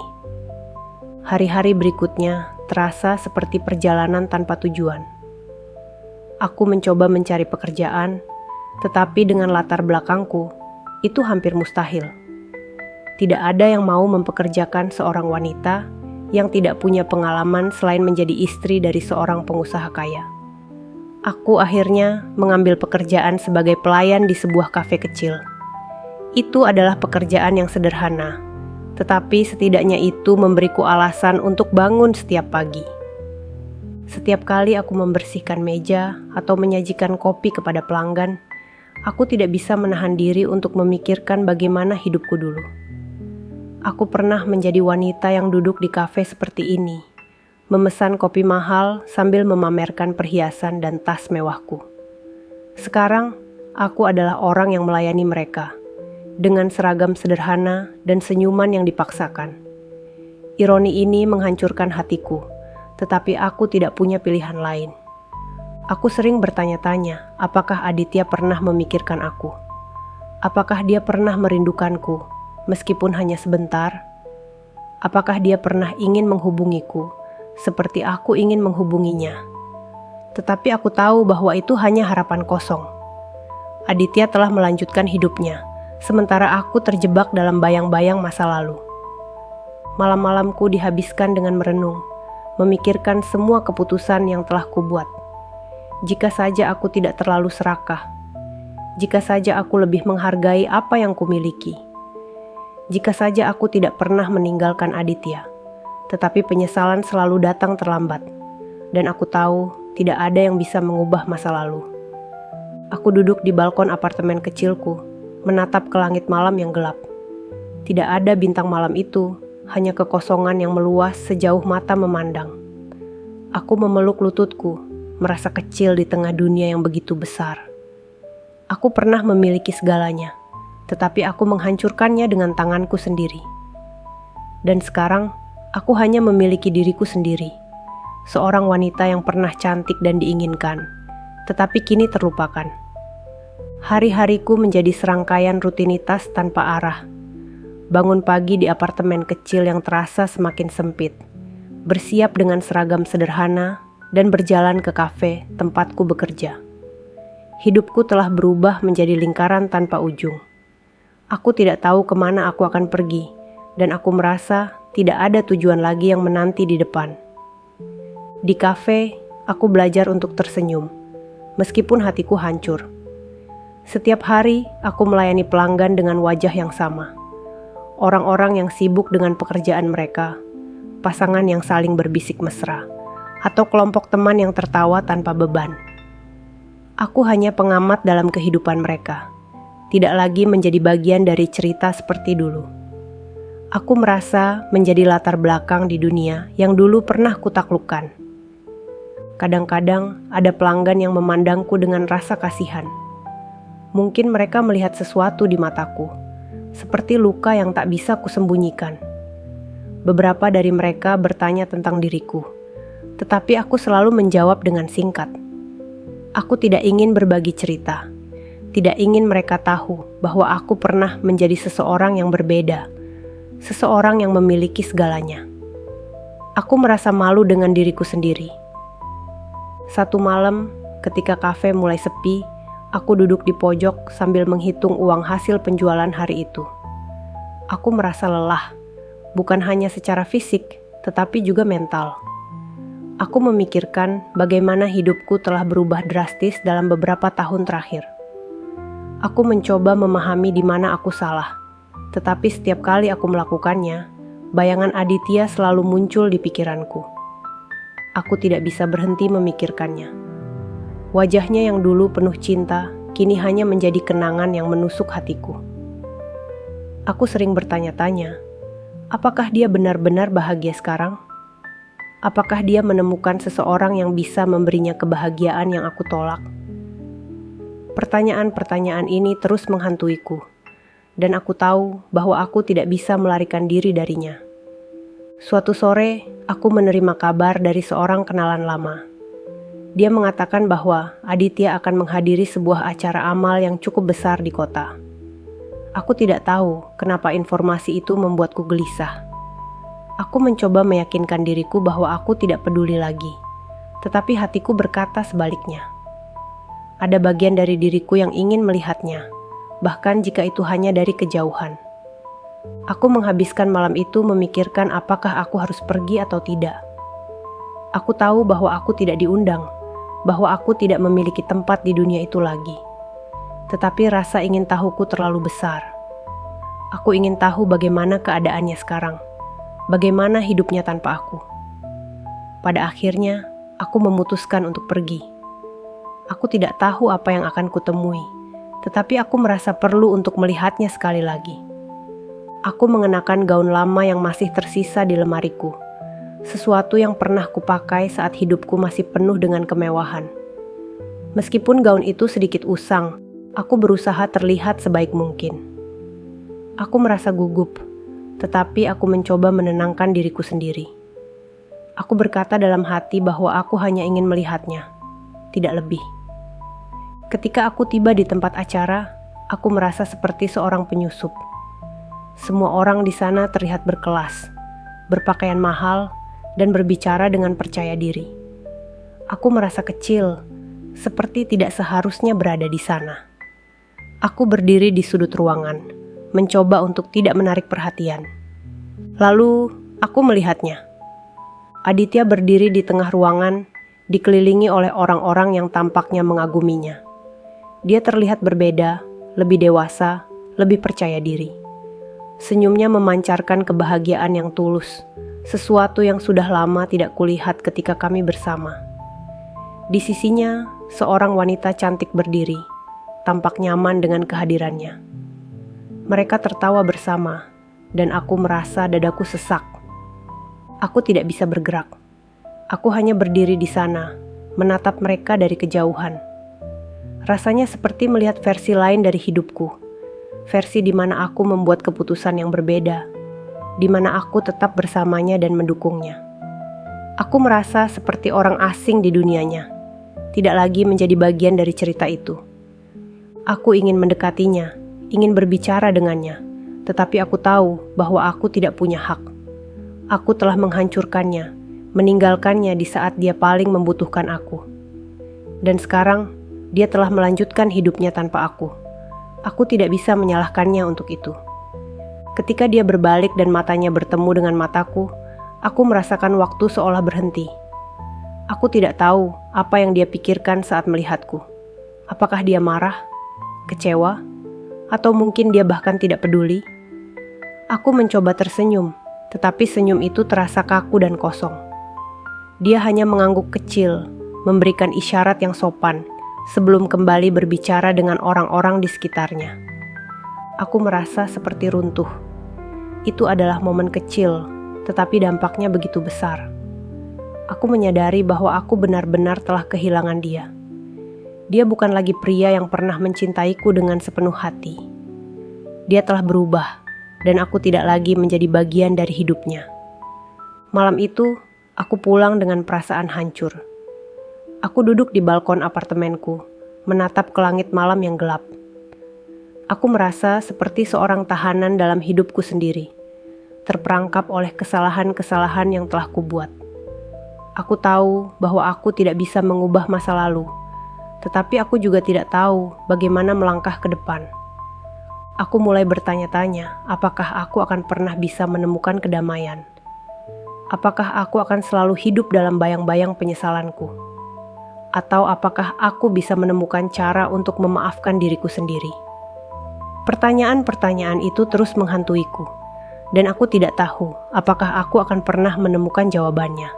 Hari-hari berikutnya terasa seperti perjalanan tanpa tujuan. Aku mencoba mencari pekerjaan, tetapi dengan latar belakangku, itu hampir mustahil. Tidak ada yang mau mempekerjakan seorang wanita yang tidak punya pengalaman selain menjadi istri dari seorang pengusaha kaya. Aku akhirnya mengambil pekerjaan sebagai pelayan di sebuah kafe kecil. Itu adalah pekerjaan yang sederhana, tetapi setidaknya itu memberiku alasan untuk bangun setiap pagi. Setiap kali aku membersihkan meja atau menyajikan kopi kepada pelanggan, aku tidak bisa menahan diri untuk memikirkan bagaimana hidupku dulu. Aku pernah menjadi wanita yang duduk di kafe seperti ini, memesan kopi mahal sambil memamerkan perhiasan dan tas mewahku. Sekarang, aku adalah orang yang melayani mereka, dengan seragam sederhana dan senyuman yang dipaksakan. Ironi ini menghancurkan hatiku, tetapi aku tidak punya pilihan lain. Aku sering bertanya-tanya, apakah Aditya pernah memikirkan aku? Apakah dia pernah merindukanku, meskipun hanya sebentar? Apakah dia pernah ingin menghubungiku, seperti aku ingin menghubunginya? Tetapi aku tahu bahwa itu hanya harapan kosong. Aditya telah melanjutkan hidupnya, sementara aku terjebak dalam bayang-bayang masa lalu. Malam-malamku dihabiskan dengan merenung, memikirkan semua keputusan yang telah kubuat. Jika saja aku tidak terlalu serakah, jika saja aku lebih menghargai apa yang kumiliki, jika saja aku tidak pernah meninggalkan Aditya. Tetapi penyesalan selalu datang terlambat, dan aku tahu tidak ada yang bisa mengubah masa lalu. Aku duduk di balkon apartemen kecilku, menatap ke langit malam yang gelap. Tidak ada bintang malam itu, hanya kekosongan yang meluas sejauh mata memandang. Aku memeluk lututku, merasa kecil di tengah dunia yang begitu besar. Aku pernah memiliki segalanya, tetapi aku menghancurkannya dengan tanganku sendiri. Dan sekarang, aku hanya memiliki diriku sendiri, seorang wanita yang pernah cantik dan diinginkan, tetapi kini terlupakan. Hari-hariku menjadi serangkaian rutinitas tanpa arah. Bangun pagi di apartemen kecil yang terasa semakin sempit, bersiap dengan seragam sederhana, dan berjalan ke kafe tempatku bekerja. Hidupku telah berubah menjadi lingkaran tanpa ujung. Aku tidak tahu kemana aku akan pergi, dan aku merasa tidak ada tujuan lagi yang menanti di depan. Di kafe, aku belajar untuk tersenyum, meskipun hatiku hancur. Setiap hari, aku melayani pelanggan dengan wajah yang sama. Orang-orang yang sibuk dengan pekerjaan mereka, pasangan yang saling berbisik mesra, atau kelompok teman yang tertawa tanpa beban. Aku hanya pengamat dalam kehidupan mereka, tidak lagi menjadi bagian dari cerita seperti dulu. Aku merasa menjadi latar belakang di dunia yang dulu pernah kutaklukkan. Kadang-kadang ada pelanggan yang memandangku dengan rasa kasihan. Mungkin mereka melihat sesuatu di mataku, seperti luka yang tak bisa kusembunyikan. Beberapa dari mereka bertanya tentang diriku, tetapi aku selalu menjawab dengan singkat. Aku tidak ingin berbagi cerita, tidak ingin mereka tahu bahwa aku pernah menjadi seseorang yang berbeda, seseorang yang memiliki segalanya. Aku merasa malu dengan diriku sendiri. Satu malam, ketika kafe mulai sepi, aku duduk di pojok sambil menghitung uang hasil penjualan hari itu. Aku merasa lelah, bukan hanya secara fisik, tetapi juga mental. Aku memikirkan bagaimana hidupku telah berubah drastis dalam beberapa tahun terakhir. Aku mencoba memahami di mana aku salah, Tetapi setiap kali aku melakukannya, bayangan Aditya selalu muncul di pikiranku. Aku tidak bisa berhenti memikirkannya. Wajahnya yang dulu penuh cinta, kini hanya menjadi kenangan yang menusuk hatiku. Aku sering bertanya-tanya, apakah dia benar-benar bahagia sekarang? Apakah dia menemukan seseorang yang bisa memberinya kebahagiaan yang aku tolak? Pertanyaan-pertanyaan ini terus menghantuiku, dan aku tahu bahwa aku tidak bisa melarikan diri darinya. Suatu sore, aku menerima kabar dari seorang kenalan lama. Dia mengatakan bahwa Aditya akan menghadiri sebuah acara amal yang cukup besar di kota. Aku tidak tahu kenapa informasi itu membuatku gelisah. Aku mencoba meyakinkan diriku bahwa aku tidak peduli lagi, tetapi hatiku berkata sebaliknya. Ada bagian dari diriku yang ingin melihatnya, bahkan jika itu hanya dari kejauhan. Aku menghabiskan malam itu memikirkan apakah aku harus pergi atau tidak. Aku tahu bahwa aku tidak diundang, bahwa aku tidak memiliki tempat di dunia itu lagi. Tetapi rasa ingin tahuku terlalu besar. Aku ingin tahu bagaimana keadaannya sekarang, bagaimana hidupnya tanpa aku. Pada akhirnya, aku memutuskan untuk pergi. Aku tidak tahu apa yang akan kutemui, tetapi aku merasa perlu untuk melihatnya sekali lagi. Aku mengenakan gaun lama yang masih tersisa di lemariku, sesuatu yang pernah kupakai saat hidupku masih penuh dengan kemewahan. Meskipun gaun itu sedikit usang, aku berusaha terlihat sebaik mungkin. Aku merasa gugup, tetapi aku mencoba menenangkan diriku sendiri. Aku berkata dalam hati bahwa aku hanya ingin melihatnya, tidak lebih. Ketika aku tiba di tempat acara, aku merasa seperti seorang penyusup. Semua orang di sana terlihat berkelas, berpakaian mahal, dan berbicara dengan percaya diri. Aku merasa kecil, seperti tidak seharusnya berada di sana. Aku berdiri di sudut ruangan, mencoba untuk tidak menarik perhatian. Lalu, aku melihatnya. Aditya berdiri di tengah ruangan, dikelilingi oleh orang-orang yang tampaknya mengaguminya. Dia terlihat berbeda, lebih dewasa, lebih percaya diri. Senyumnya memancarkan kebahagiaan yang tulus, sesuatu yang sudah lama tidak kulihat ketika kami bersama. Di sisinya, seorang wanita cantik berdiri, tampak nyaman dengan kehadirannya. Mereka tertawa bersama, dan aku merasa dadaku sesak. Aku tidak bisa bergerak. Aku hanya berdiri di sana, menatap mereka dari kejauhan. Rasanya seperti melihat versi lain dari hidupku, versi di mana aku membuat keputusan yang berbeda, di mana aku tetap bersamanya dan mendukungnya. Aku merasa seperti orang asing di dunianya, tidak lagi menjadi bagian dari cerita itu. Aku ingin mendekatinya, ingin berbicara dengannya, tetapi aku tahu bahwa aku tidak punya hak. Aku telah menghancurkannya, meninggalkannya di saat dia paling membutuhkan aku. Dan sekarang, dia telah melanjutkan hidupnya tanpa aku. Aku tidak bisa menyalahkannya untuk itu. Ketika dia berbalik dan matanya bertemu dengan mataku, aku merasakan waktu seolah berhenti. Aku tidak tahu apa yang dia pikirkan saat melihatku. Apakah dia marah, kecewa, atau mungkin dia bahkan tidak peduli? Aku mencoba tersenyum, tetapi senyum itu terasa kaku dan kosong. Dia hanya mengangguk kecil, memberikan isyarat yang sopan, sebelum kembali berbicara dengan orang-orang di sekitarnya. Aku merasa seperti runtuh. Itu adalah momen kecil, tetapi dampaknya begitu besar. Aku menyadari bahwa aku benar-benar telah kehilangan dia. Dia bukan lagi pria yang pernah mencintaiku dengan sepenuh hati. Dia telah berubah, dan aku tidak lagi menjadi bagian dari hidupnya. Malam itu, aku pulang dengan perasaan hancur. Aku duduk di balkon apartemenku, menatap ke langit malam yang gelap. Aku merasa seperti seorang tahanan dalam hidupku sendiri, terperangkap oleh kesalahan-kesalahan yang telah kubuat. Aku tahu bahwa aku tidak bisa mengubah masa lalu, tetapi aku juga tidak tahu bagaimana melangkah ke depan. Aku mulai bertanya-tanya, apakah aku akan pernah bisa menemukan kedamaian? Apakah aku akan selalu hidup dalam bayang-bayang penyesalanku? Atau apakah aku bisa menemukan cara untuk memaafkan diriku sendiri? Pertanyaan-pertanyaan itu terus menghantuiku, dan aku tidak tahu apakah aku akan pernah menemukan jawabannya.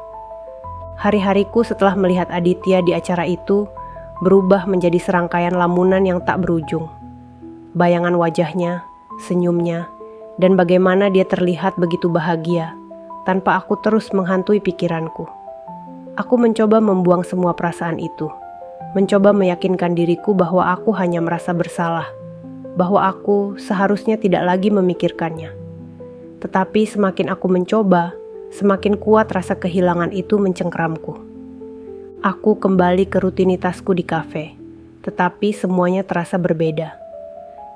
Hari-hariku setelah melihat Aditya di acara itu berubah menjadi serangkaian lamunan yang tak berujung. Bayangan wajahnya, senyumnya, dan bagaimana dia terlihat begitu bahagia, tanpa aku terus menghantui pikiranku. Aku mencoba membuang semua perasaan itu, mencoba meyakinkan diriku bahwa aku hanya merasa bersalah, bahwa aku seharusnya tidak lagi memikirkannya. Tetapi semakin aku mencoba, semakin kuat rasa kehilangan itu mencengkeramku. Aku kembali ke rutinitasku di kafe, tetapi semuanya terasa berbeda.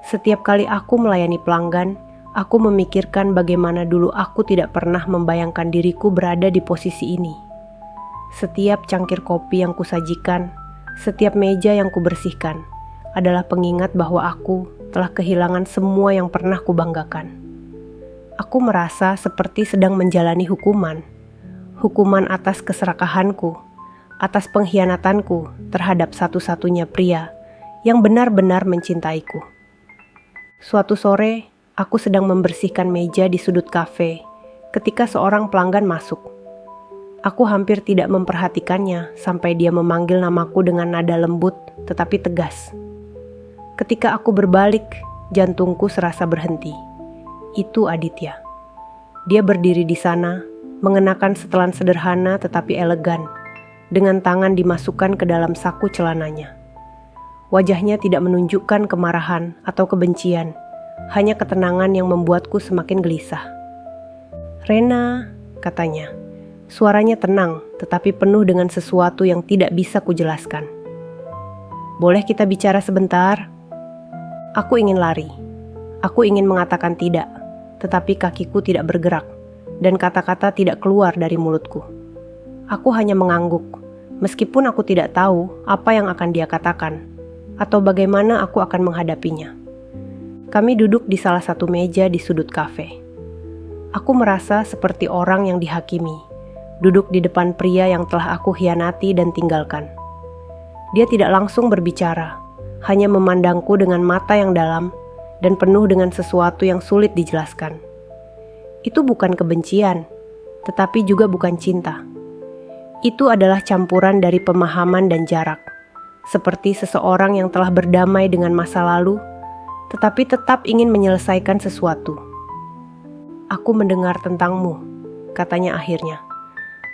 Setiap kali aku melayani pelanggan, aku memikirkan bagaimana dulu aku tidak pernah membayangkan diriku berada di posisi ini. Setiap cangkir kopi yang kusajikan, setiap meja yang kubersihkan, adalah pengingat bahwa aku telah kehilangan semua yang pernah kubanggakan. Aku merasa seperti sedang menjalani hukuman atas keserakahanku, atas pengkhianatanku terhadap satu-satunya pria yang benar-benar mencintaiku. Suatu sore, aku sedang membersihkan meja di sudut kafe ketika seorang pelanggan masuk. Aku hampir tidak memperhatikannya sampai dia memanggil namaku dengan nada lembut tetapi tegas. Ketika aku berbalik, jantungku serasa berhenti. Itu Aditya. Dia berdiri di sana, mengenakan setelan sederhana tetapi elegan, dengan tangan dimasukkan ke dalam saku celananya. Wajahnya tidak menunjukkan kemarahan atau kebencian, hanya ketenangan yang membuatku semakin gelisah. "Rena," katanya. Suaranya tenang, tetapi penuh dengan sesuatu yang tidak bisa kujelaskan. "Boleh kita bicara sebentar?" Aku ingin lari. Aku ingin mengatakan tidak, tetapi kakiku tidak bergerak, dan kata-kata tidak keluar dari mulutku. Aku hanya mengangguk, meskipun aku tidak tahu apa yang akan dia katakan, atau bagaimana aku akan menghadapinya. Kami duduk di salah satu meja di sudut kafe. Aku merasa seperti orang yang dihakimi, duduk di depan pria yang telah aku khianati dan tinggalkan. Dia tidak langsung berbicara, hanya memandangku dengan mata yang dalam dan penuh dengan sesuatu yang sulit dijelaskan. Itu bukan kebencian, tetapi juga bukan cinta. Itu adalah campuran dari pemahaman dan jarak, seperti seseorang yang telah berdamai dengan masa lalu, tetapi tetap ingin menyelesaikan sesuatu. "Aku mendengar tentangmu," katanya akhirnya.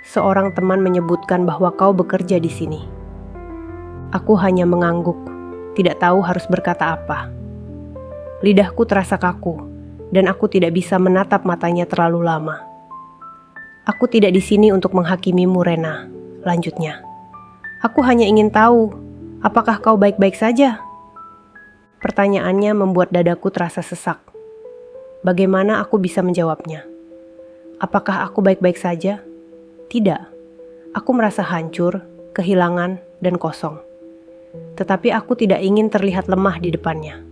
"Seorang teman menyebutkan bahwa kau bekerja di sini." Aku hanya mengangguk, tidak tahu harus berkata apa. Lidahku terasa kaku, dan aku tidak bisa menatap matanya terlalu lama. "Aku tidak di sini untuk menghakimimu, Rena," lanjutnya. "Aku hanya ingin tahu, apakah kau baik-baik saja?" Pertanyaannya membuat dadaku terasa sesak. Bagaimana aku bisa menjawabnya? Apakah aku baik-baik saja? Tidak. Aku merasa hancur, kehilangan, dan kosong. Tetapi aku tidak ingin terlihat lemah di depannya.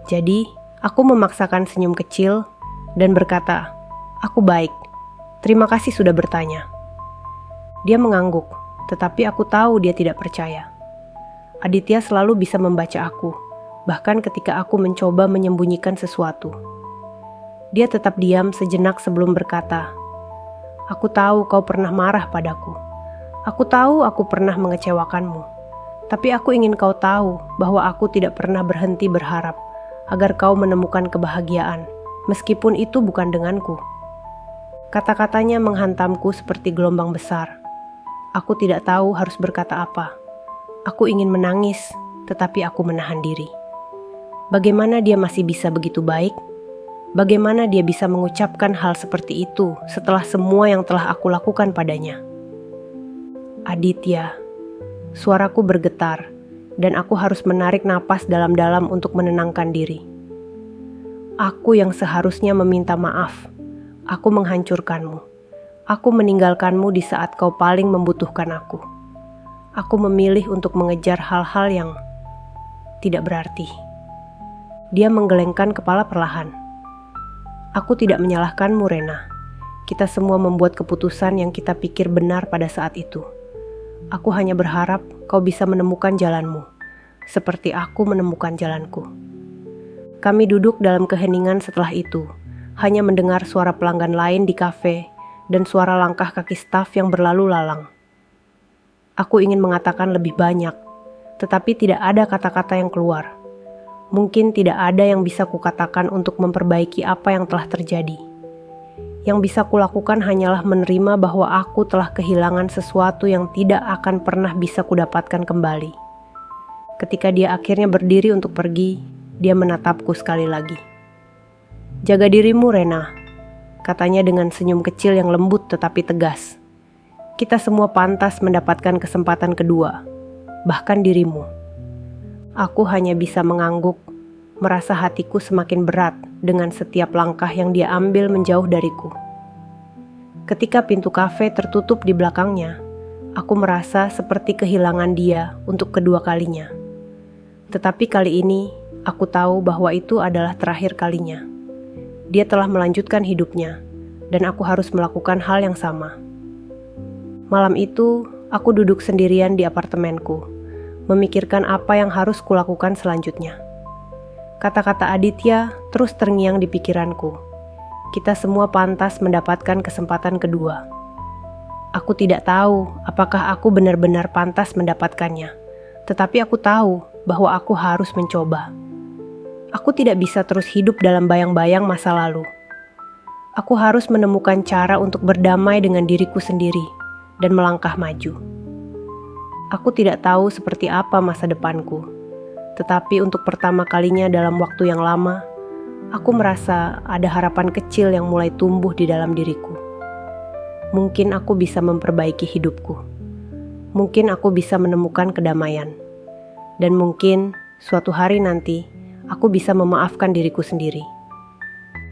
Jadi, aku memaksakan senyum kecil dan berkata, "Aku baik. Terima kasih sudah bertanya." Dia mengangguk, tetapi aku tahu dia tidak percaya. Aditya selalu bisa membaca aku, bahkan ketika aku mencoba menyembunyikan sesuatu. Dia tetap diam sejenak sebelum berkata, "Aku tahu kau pernah marah padaku. Aku tahu aku pernah mengecewakanmu. Tapi aku ingin kau tahu bahwa aku tidak pernah berhenti berharap agar kau menemukan kebahagiaan, meskipun itu bukan denganku." Kata-katanya menghantamku seperti gelombang besar. Aku tidak tahu harus berkata apa. Aku ingin menangis, tetapi aku menahan diri. Bagaimana dia masih bisa begitu baik? Bagaimana dia bisa mengucapkan hal seperti itu setelah semua yang telah aku lakukan padanya? "Aditya," suaraku bergetar, dan aku harus menarik napas dalam-dalam untuk menenangkan diri. "Aku yang seharusnya meminta maaf. Aku menghancurkanmu. Aku meninggalkanmu di saat kau paling membutuhkan aku. Aku memilih untuk mengejar hal-hal yang tidak berarti." Dia menggelengkan kepala perlahan. "Aku tidak menyalahkanmu, Rena. Kita semua membuat keputusan yang kita pikir benar pada saat itu. Aku hanya berharap kau bisa menemukan jalanmu, seperti aku menemukan jalanku." Kami duduk dalam keheningan setelah itu, hanya mendengar suara pelanggan lain di kafe dan suara langkah kaki staf yang berlalu lalang. Aku ingin mengatakan lebih banyak, tetapi tidak ada kata-kata yang keluar. Mungkin tidak ada yang bisa kukatakan untuk memperbaiki apa yang telah terjadi. Yang bisa kulakukan hanyalah menerima bahwa aku telah kehilangan sesuatu yang tidak akan pernah bisa kudapatkan kembali. Ketika dia akhirnya berdiri untuk pergi, dia menatapku sekali lagi. "Jaga dirimu, Rena," katanya dengan senyum kecil yang lembut tetapi tegas. "Kita semua pantas mendapatkan kesempatan kedua, bahkan dirimu." Aku hanya bisa mengangguk, merasa hatiku semakin berat dengan setiap langkah yang dia ambil menjauh dariku. Ketika pintu kafe tertutup di belakangnya, aku merasa seperti kehilangan dia untuk kedua kalinya. Tetapi kali ini, aku tahu bahwa itu adalah terakhir kalinya. Dia telah melanjutkan hidupnya, dan aku harus melakukan hal yang sama. Malam itu, aku duduk sendirian di apartemenku, memikirkan apa yang harus kulakukan selanjutnya. Kata-kata Aditya terus terngiang di pikiranku. Kita semua pantas mendapatkan kesempatan kedua. Aku tidak tahu apakah aku benar-benar pantas mendapatkannya, tetapi aku tahu bahwa aku harus mencoba. Aku tidak bisa terus hidup dalam bayang-bayang masa lalu. Aku harus menemukan cara untuk berdamai dengan diriku sendiri dan melangkah maju. Aku tidak tahu seperti apa masa depanku, tetapi untuk pertama kalinya dalam waktu yang lama, aku merasa ada harapan kecil yang mulai tumbuh di dalam diriku. Mungkin aku bisa memperbaiki hidupku. Mungkin aku bisa menemukan kedamaian. Dan mungkin suatu hari nanti, aku bisa memaafkan diriku sendiri.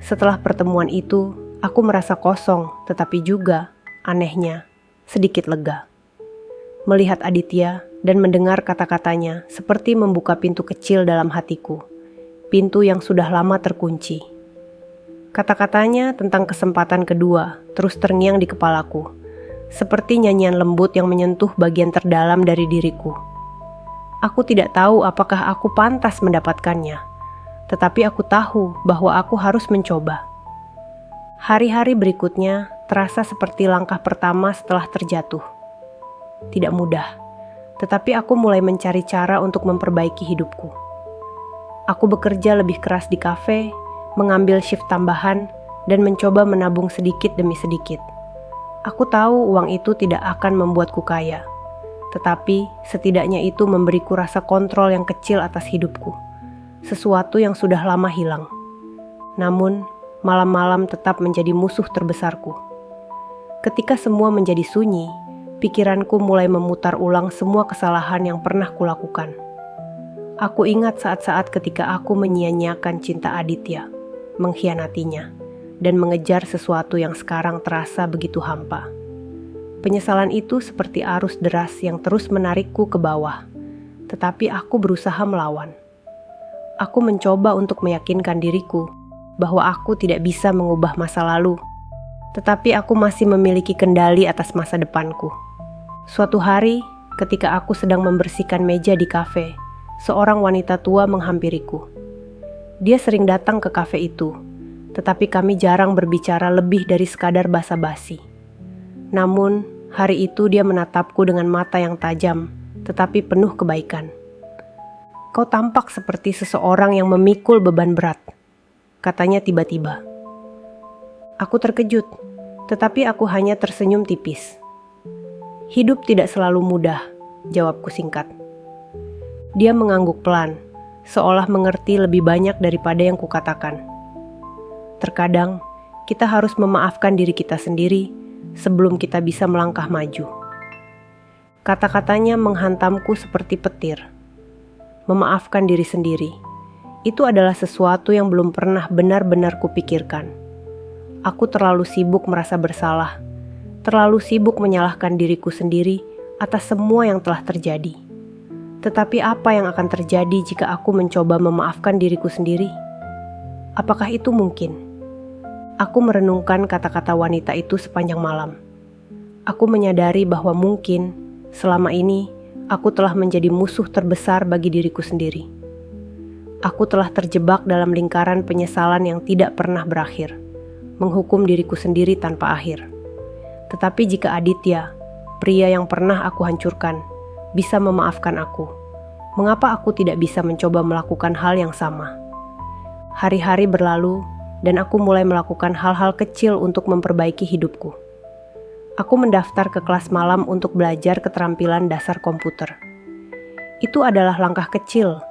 Setelah pertemuan itu, aku merasa kosong, tetapi juga, anehnya, sedikit lega. Melihat Aditya dan mendengar kata-katanya seperti membuka pintu kecil dalam hatiku, pintu yang sudah lama terkunci. Kata-katanya tentang kesempatan kedua terus terngiang di kepalaku, seperti nyanyian lembut yang menyentuh bagian terdalam dari diriku. Aku tidak tahu apakah aku pantas mendapatkannya, tetapi aku tahu bahwa aku harus mencoba. Hari-hari berikutnya terasa seperti langkah pertama setelah terjatuh. Tidak mudah, tetapi aku mulai mencari cara untuk memperbaiki hidupku. Aku bekerja lebih keras di kafe, mengambil shift tambahan, dan mencoba menabung sedikit demi sedikit. Aku tahu uang itu tidak akan membuatku kaya, tetapi setidaknya itu memberiku rasa kontrol yang kecil atas hidupku, sesuatu yang sudah lama hilang. Namun, malam-malam tetap menjadi musuh terbesarku. Ketika semua menjadi sunyi, pikiranku mulai memutar ulang semua kesalahan yang pernah kulakukan. Aku ingat saat-saat ketika aku menyia-nyiakan cinta Aditya, mengkhianatinya, dan mengejar sesuatu yang sekarang terasa begitu hampa. Penyesalan itu seperti arus deras yang terus menarikku ke bawah, tetapi aku berusaha melawan. Aku mencoba untuk meyakinkan diriku bahwa aku tidak bisa mengubah masa lalu, tetapi aku masih memiliki kendali atas masa depanku. Suatu hari, ketika aku sedang membersihkan meja di kafe, seorang wanita tua menghampiriku. Dia sering datang ke kafe itu, tetapi kami jarang berbicara lebih dari sekadar basa-basi. Namun, hari itu dia menatapku dengan mata yang tajam, tetapi penuh kebaikan. "Kau tampak seperti seseorang yang memikul beban berat," katanya tiba-tiba. Aku terkejut, tetapi aku hanya tersenyum tipis. "Hidup tidak selalu mudah," jawabku singkat. Dia mengangguk pelan, seolah mengerti lebih banyak daripada yang kukatakan. Terkadang, kita harus memaafkan diri kita sendiri sebelum kita bisa melangkah maju. Kata-katanya menghantamku seperti petir. Memaafkan diri sendiri, itu adalah sesuatu yang belum pernah benar-benar kupikirkan. Aku terlalu sibuk merasa bersalah, terlalu sibuk menyalahkan diriku sendiri atas semua yang telah terjadi. Tetapi apa yang akan terjadi jika aku mencoba memaafkan diriku sendiri? Apakah itu mungkin? Aku merenungkan kata-kata wanita itu sepanjang malam. Aku menyadari bahwa mungkin selama ini aku telah menjadi musuh terbesar bagi diriku sendiri. Aku telah terjebak dalam lingkaran penyesalan yang tidak pernah berakhir, menghukum diriku sendiri tanpa akhir. Tetapi jika Aditya, pria yang pernah aku hancurkan, bisa memaafkan aku, mengapa aku tidak bisa mencoba melakukan hal yang sama? Hari-hari berlalu, dan aku mulai melakukan hal-hal kecil untuk memperbaiki hidupku. Aku mendaftar ke kelas malam untuk belajar keterampilan dasar komputer. Itu adalah langkah kecil,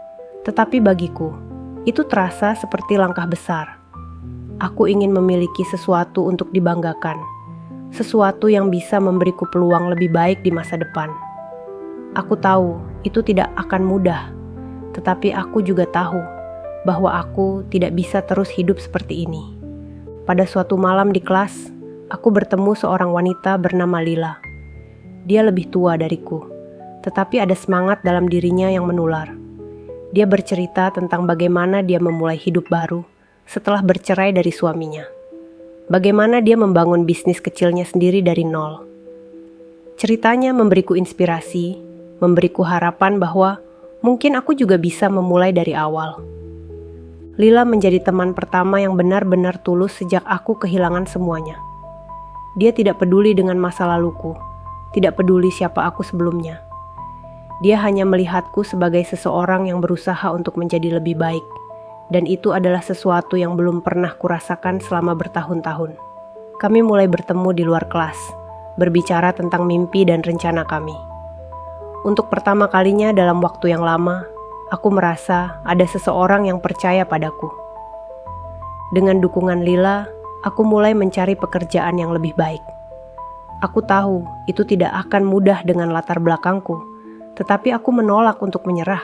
tetapi bagiku, itu terasa seperti langkah besar. Aku ingin memiliki sesuatu untuk dibanggakan, sesuatu yang bisa memberiku peluang lebih baik di masa depan. Aku tahu itu tidak akan mudah, tetapi aku juga tahu bahwa aku tidak bisa terus hidup seperti ini. Pada suatu malam di kelas, aku bertemu seorang wanita bernama Lila. Dia lebih tua dariku, tetapi ada semangat dalam dirinya yang menular. Dia bercerita tentang bagaimana dia memulai hidup baru setelah bercerai dari suaminya. Bagaimana dia membangun bisnis kecilnya sendiri dari nol. Ceritanya memberiku inspirasi, memberiku harapan bahwa mungkin aku juga bisa memulai dari awal. Lila menjadi teman pertama yang benar-benar tulus sejak aku kehilangan semuanya. Dia tidak peduli dengan masa laluku, tidak peduli siapa aku sebelumnya. Dia hanya melihatku sebagai seseorang yang berusaha untuk menjadi lebih baik, dan itu adalah sesuatu yang belum pernah kurasakan selama bertahun-tahun. Kami mulai bertemu di luar kelas, berbicara tentang mimpi dan rencana kami. Untuk pertama kalinya dalam waktu yang lama, aku merasa ada seseorang yang percaya padaku. Dengan dukungan Lila, aku mulai mencari pekerjaan yang lebih baik. Aku tahu itu tidak akan mudah dengan latar belakangku, tetapi aku menolak untuk menyerah.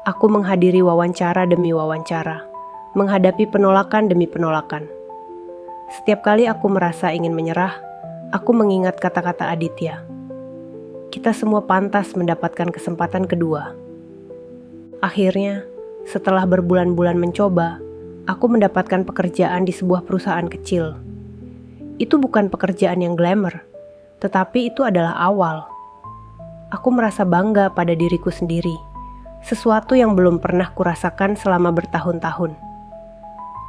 Aku menghadiri wawancara demi wawancara, menghadapi penolakan demi penolakan. Setiap kali aku merasa ingin menyerah, aku mengingat kata-kata Aditya. Kita semua pantas mendapatkan kesempatan kedua. Akhirnya, setelah berbulan-bulan mencoba, aku mendapatkan pekerjaan di sebuah perusahaan kecil. Itu bukan pekerjaan yang glamour, tetapi itu adalah awal. Aku merasa bangga pada diriku sendiri, sesuatu yang belum pernah kurasakan selama bertahun-tahun.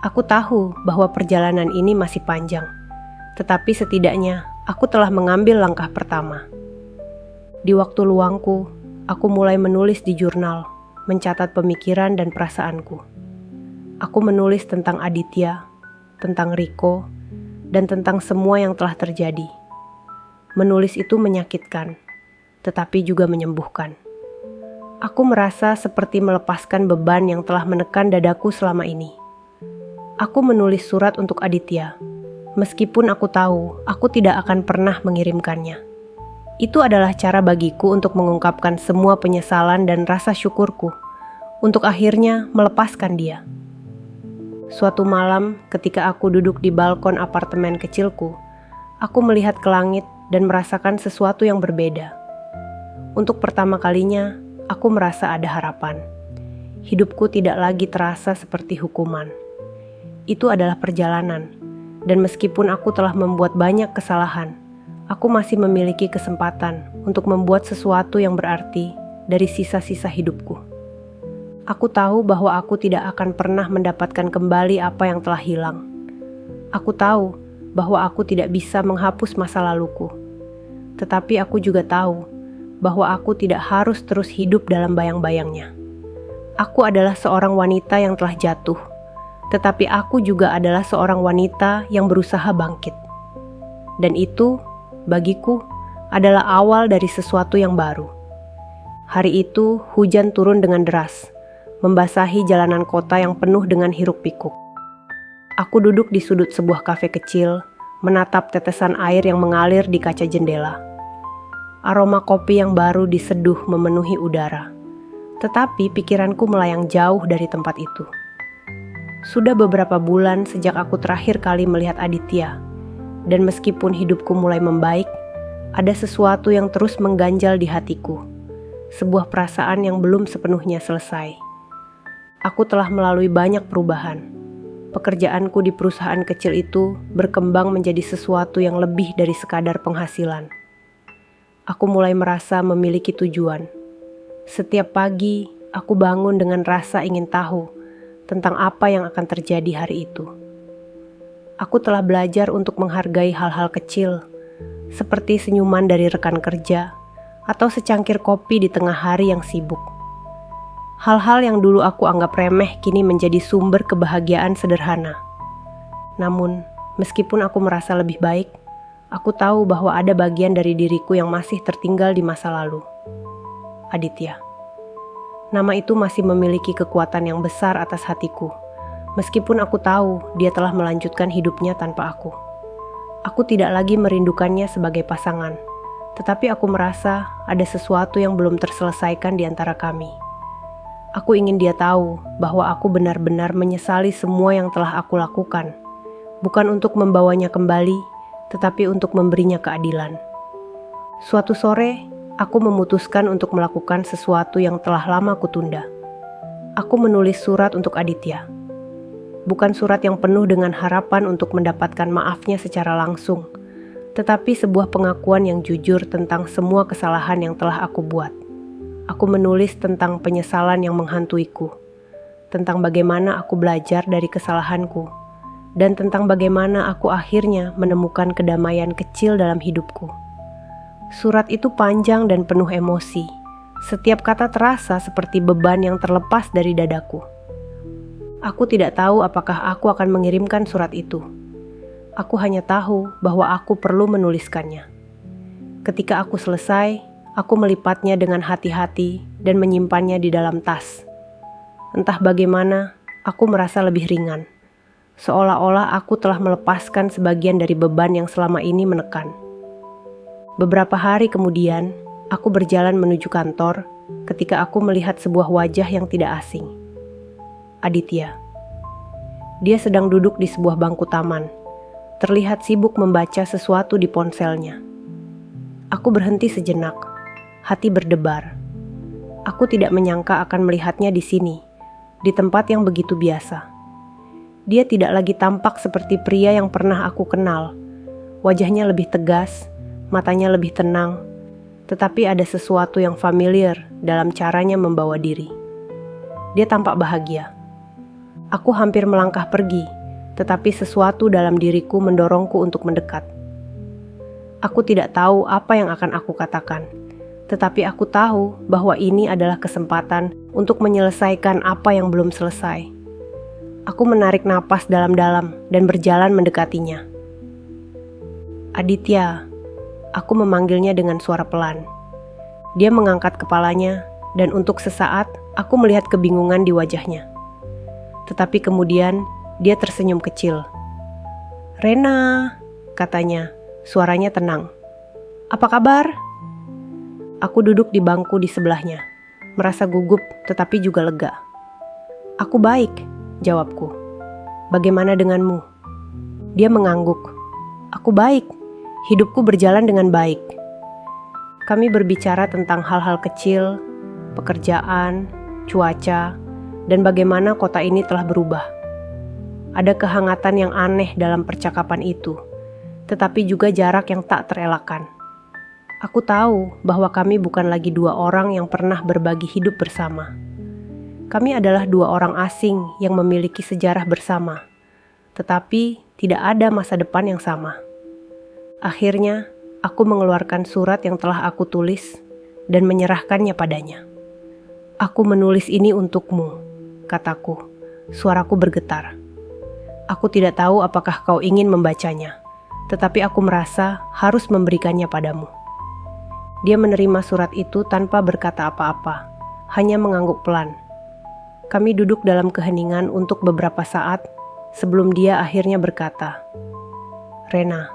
Aku tahu bahwa perjalanan ini masih panjang, tetapi setidaknya aku telah mengambil langkah pertama. Di waktu luangku, aku mulai menulis di jurnal, mencatat pemikiran dan perasaanku. Aku menulis tentang Aditya, tentang Riko, dan tentang semua yang telah terjadi. Menulis itu menyakitkan, tetapi juga menyembuhkan. Aku merasa seperti melepaskan beban yang telah menekan dadaku selama ini. Aku menulis surat untuk Aditya, meskipun aku tahu aku tidak akan pernah mengirimkannya. Itu adalah cara bagiku untuk mengungkapkan semua penyesalan dan rasa syukurku, untuk akhirnya melepaskan dia. Suatu malam, ketika aku duduk di balkon apartemen kecilku, aku melihat ke langit dan merasakan sesuatu yang berbeda. Untuk pertama kalinya, aku merasa ada harapan. Hidupku tidak lagi terasa seperti hukuman. Itu adalah perjalanan, dan meskipun aku telah membuat banyak kesalahan, aku masih memiliki kesempatan untuk membuat sesuatu yang berarti dari sisa-sisa hidupku. Aku tahu bahwa aku tidak akan pernah mendapatkan kembali apa yang telah hilang. Aku tahu bahwa aku tidak bisa menghapus masa laluku. Tetapi aku juga tahu bahwa aku tidak harus terus hidup dalam bayang-bayangnya. Aku adalah seorang wanita yang telah jatuh, tetapi aku juga adalah seorang wanita yang berusaha bangkit. Dan itu, bagiku, adalah awal dari sesuatu yang baru. Hari itu, hujan turun dengan deras, membasahi jalanan kota yang penuh dengan hiruk-pikuk. Aku duduk di sudut sebuah kafe kecil, menatap tetesan air yang mengalir di kaca jendela. Aroma kopi yang baru diseduh memenuhi udara, tetapi pikiranku melayang jauh dari tempat itu. Sudah beberapa bulan sejak aku terakhir kali melihat Aditya, dan meskipun hidupku mulai membaik, ada sesuatu yang terus mengganjal di hatiku, sebuah perasaan yang belum sepenuhnya selesai. Aku telah melalui banyak perubahan. Pekerjaanku di perusahaan kecil itu berkembang menjadi sesuatu yang lebih dari sekadar penghasilan. Aku mulai merasa memiliki tujuan. Setiap pagi, aku bangun dengan rasa ingin tahu tentang apa yang akan terjadi hari itu. Aku telah belajar untuk menghargai hal-hal kecil, seperti senyuman dari rekan kerja atau secangkir kopi di tengah hari yang sibuk. Hal-hal yang dulu aku anggap remeh kini menjadi sumber kebahagiaan sederhana. Namun, meskipun aku merasa lebih baik, aku tahu bahwa ada bagian dari diriku yang masih tertinggal di masa lalu. Aditya. Nama itu masih memiliki kekuatan yang besar atas hatiku, meskipun aku tahu dia telah melanjutkan hidupnya tanpa aku. Aku tidak lagi merindukannya sebagai pasangan, tetapi aku merasa ada sesuatu yang belum terselesaikan di antara kami. Aku ingin dia tahu bahwa aku benar-benar menyesali semua yang telah aku lakukan, bukan untuk membawanya kembali, tetapi untuk memberinya keadilan. Suatu sore, aku memutuskan untuk melakukan sesuatu yang telah lama kutunda. Aku menulis surat untuk Aditya. Bukan surat yang penuh dengan harapan untuk mendapatkan maafnya secara langsung, tetapi sebuah pengakuan yang jujur tentang semua kesalahan yang telah aku buat. Aku menulis tentang penyesalan yang menghantuiku, tentang bagaimana aku belajar dari kesalahanku, dan tentang bagaimana aku akhirnya menemukan kedamaian kecil dalam hidupku. Surat itu panjang dan penuh emosi. Setiap kata terasa seperti beban yang terlepas dari dadaku. Aku tidak tahu apakah aku akan mengirimkan surat itu. Aku hanya tahu bahwa aku perlu menuliskannya. Ketika aku selesai, aku melipatnya dengan hati-hati dan menyimpannya di dalam tas. Entah bagaimana, aku merasa lebih ringan. Seolah-olah aku telah melepaskan sebagian dari beban yang selama ini menekan. Beberapa hari kemudian, aku berjalan menuju kantor ketika aku melihat sebuah wajah yang tidak asing. Aditya. Dia sedang duduk di sebuah bangku taman, terlihat sibuk membaca sesuatu di ponselnya. Aku berhenti sejenak, hati berdebar. Aku tidak menyangka akan melihatnya di sini, di tempat yang begitu biasa. Dia tidak lagi tampak seperti pria yang pernah aku kenal. Wajahnya lebih tegas, matanya lebih tenang, tetapi ada sesuatu yang familiar dalam caranya membawa diri. Dia tampak bahagia. Aku hampir melangkah pergi, tetapi sesuatu dalam diriku mendorongku untuk mendekat. Aku tidak tahu apa yang akan aku katakan, tetapi aku tahu bahwa ini adalah kesempatan untuk menyelesaikan apa yang belum selesai. Aku menarik napas dalam-dalam dan berjalan mendekatinya. Aditya. Aku memanggilnya dengan suara pelan. Dia mengangkat kepalanya, dan untuk sesaat aku melihat kebingungan di wajahnya. Tetapi kemudian dia tersenyum kecil. "Rena," katanya, suaranya tenang. "Apa kabar?" Aku duduk di bangku di sebelahnya, merasa gugup tetapi juga lega. "Aku baik," jawabku. "Bagaimana denganmu?" Dia mengangguk. "Aku baik. Hidupku berjalan dengan baik." Kami berbicara tentang hal-hal kecil, pekerjaan, cuaca, dan bagaimana kota ini telah berubah. Ada kehangatan yang aneh dalam percakapan itu, tetapi juga jarak yang tak terelakkan. Aku tahu bahwa kami bukan lagi dua orang yang pernah berbagi hidup bersama. Kami adalah dua orang asing yang memiliki sejarah bersama, tetapi tidak ada masa depan yang sama. Akhirnya, aku mengeluarkan surat yang telah aku tulis dan menyerahkannya padanya. "Aku menulis ini untukmu," kataku. Suaraku bergetar. "Aku tidak tahu apakah kau ingin membacanya, tetapi aku merasa harus memberikannya padamu." Dia menerima surat itu tanpa berkata apa-apa, hanya mengangguk pelan. Kami duduk dalam keheningan untuk beberapa saat sebelum dia akhirnya berkata, "Rena,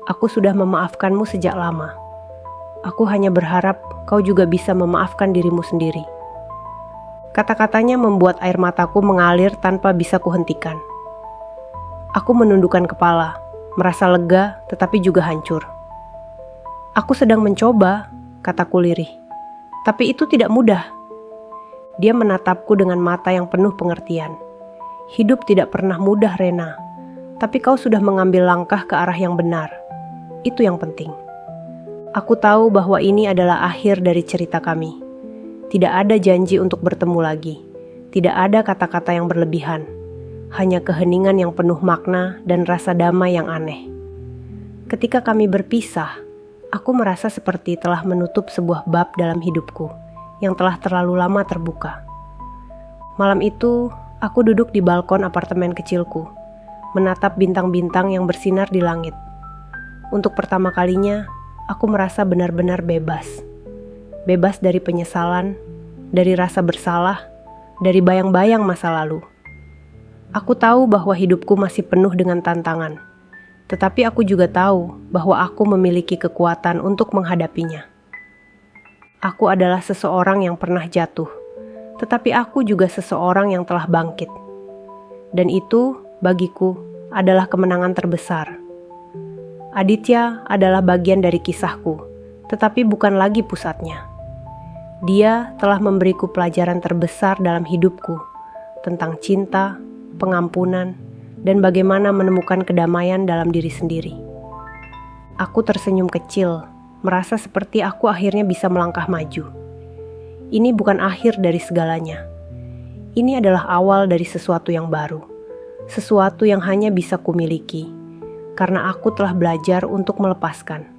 aku sudah memaafkanmu sejak lama. Aku hanya berharap kau juga bisa memaafkan dirimu sendiri." Kata-katanya membuat air mataku mengalir tanpa bisa kuhentikan. Aku menundukkan kepala, merasa lega tetapi juga hancur. "Aku sedang mencoba," kataku lirih. "Tapi itu tidak mudah." Dia menatapku dengan mata yang penuh pengertian. "Hidup tidak pernah mudah, Rena. Tapi kau sudah mengambil langkah ke arah yang benar. Itu yang penting." Aku tahu bahwa ini adalah akhir dari cerita kami. Tidak ada janji untuk bertemu lagi. Tidak ada kata-kata yang berlebihan. Hanya keheningan yang penuh makna dan rasa damai yang aneh. Ketika kami berpisah, aku merasa seperti telah menutup sebuah bab dalam hidupku yang telah terlalu lama terbuka. Malam itu, aku duduk di balkon apartemen kecilku, menatap bintang-bintang yang bersinar di langit. Untuk pertama kalinya, aku merasa benar-benar bebas. Bebas dari penyesalan, dari rasa bersalah, dari bayang-bayang masa lalu. Aku tahu bahwa hidupku masih penuh dengan tantangan, tetapi aku juga tahu bahwa aku memiliki kekuatan untuk menghadapinya. Aku adalah seseorang yang pernah jatuh, tetapi aku juga seseorang yang telah bangkit. Dan itu, bagiku, adalah kemenangan terbesar. Aditya adalah bagian dari kisahku, tetapi bukan lagi pusatnya. Dia telah memberiku pelajaran terbesar dalam hidupku tentang cinta, pengampunan, dan bagaimana menemukan kedamaian dalam diri sendiri. Aku tersenyum kecil, merasa seperti aku akhirnya bisa melangkah maju. Ini bukan akhir dari segalanya. Ini adalah awal dari sesuatu yang baru, sesuatu yang hanya bisa kumiliki, karena aku telah belajar untuk melepaskan.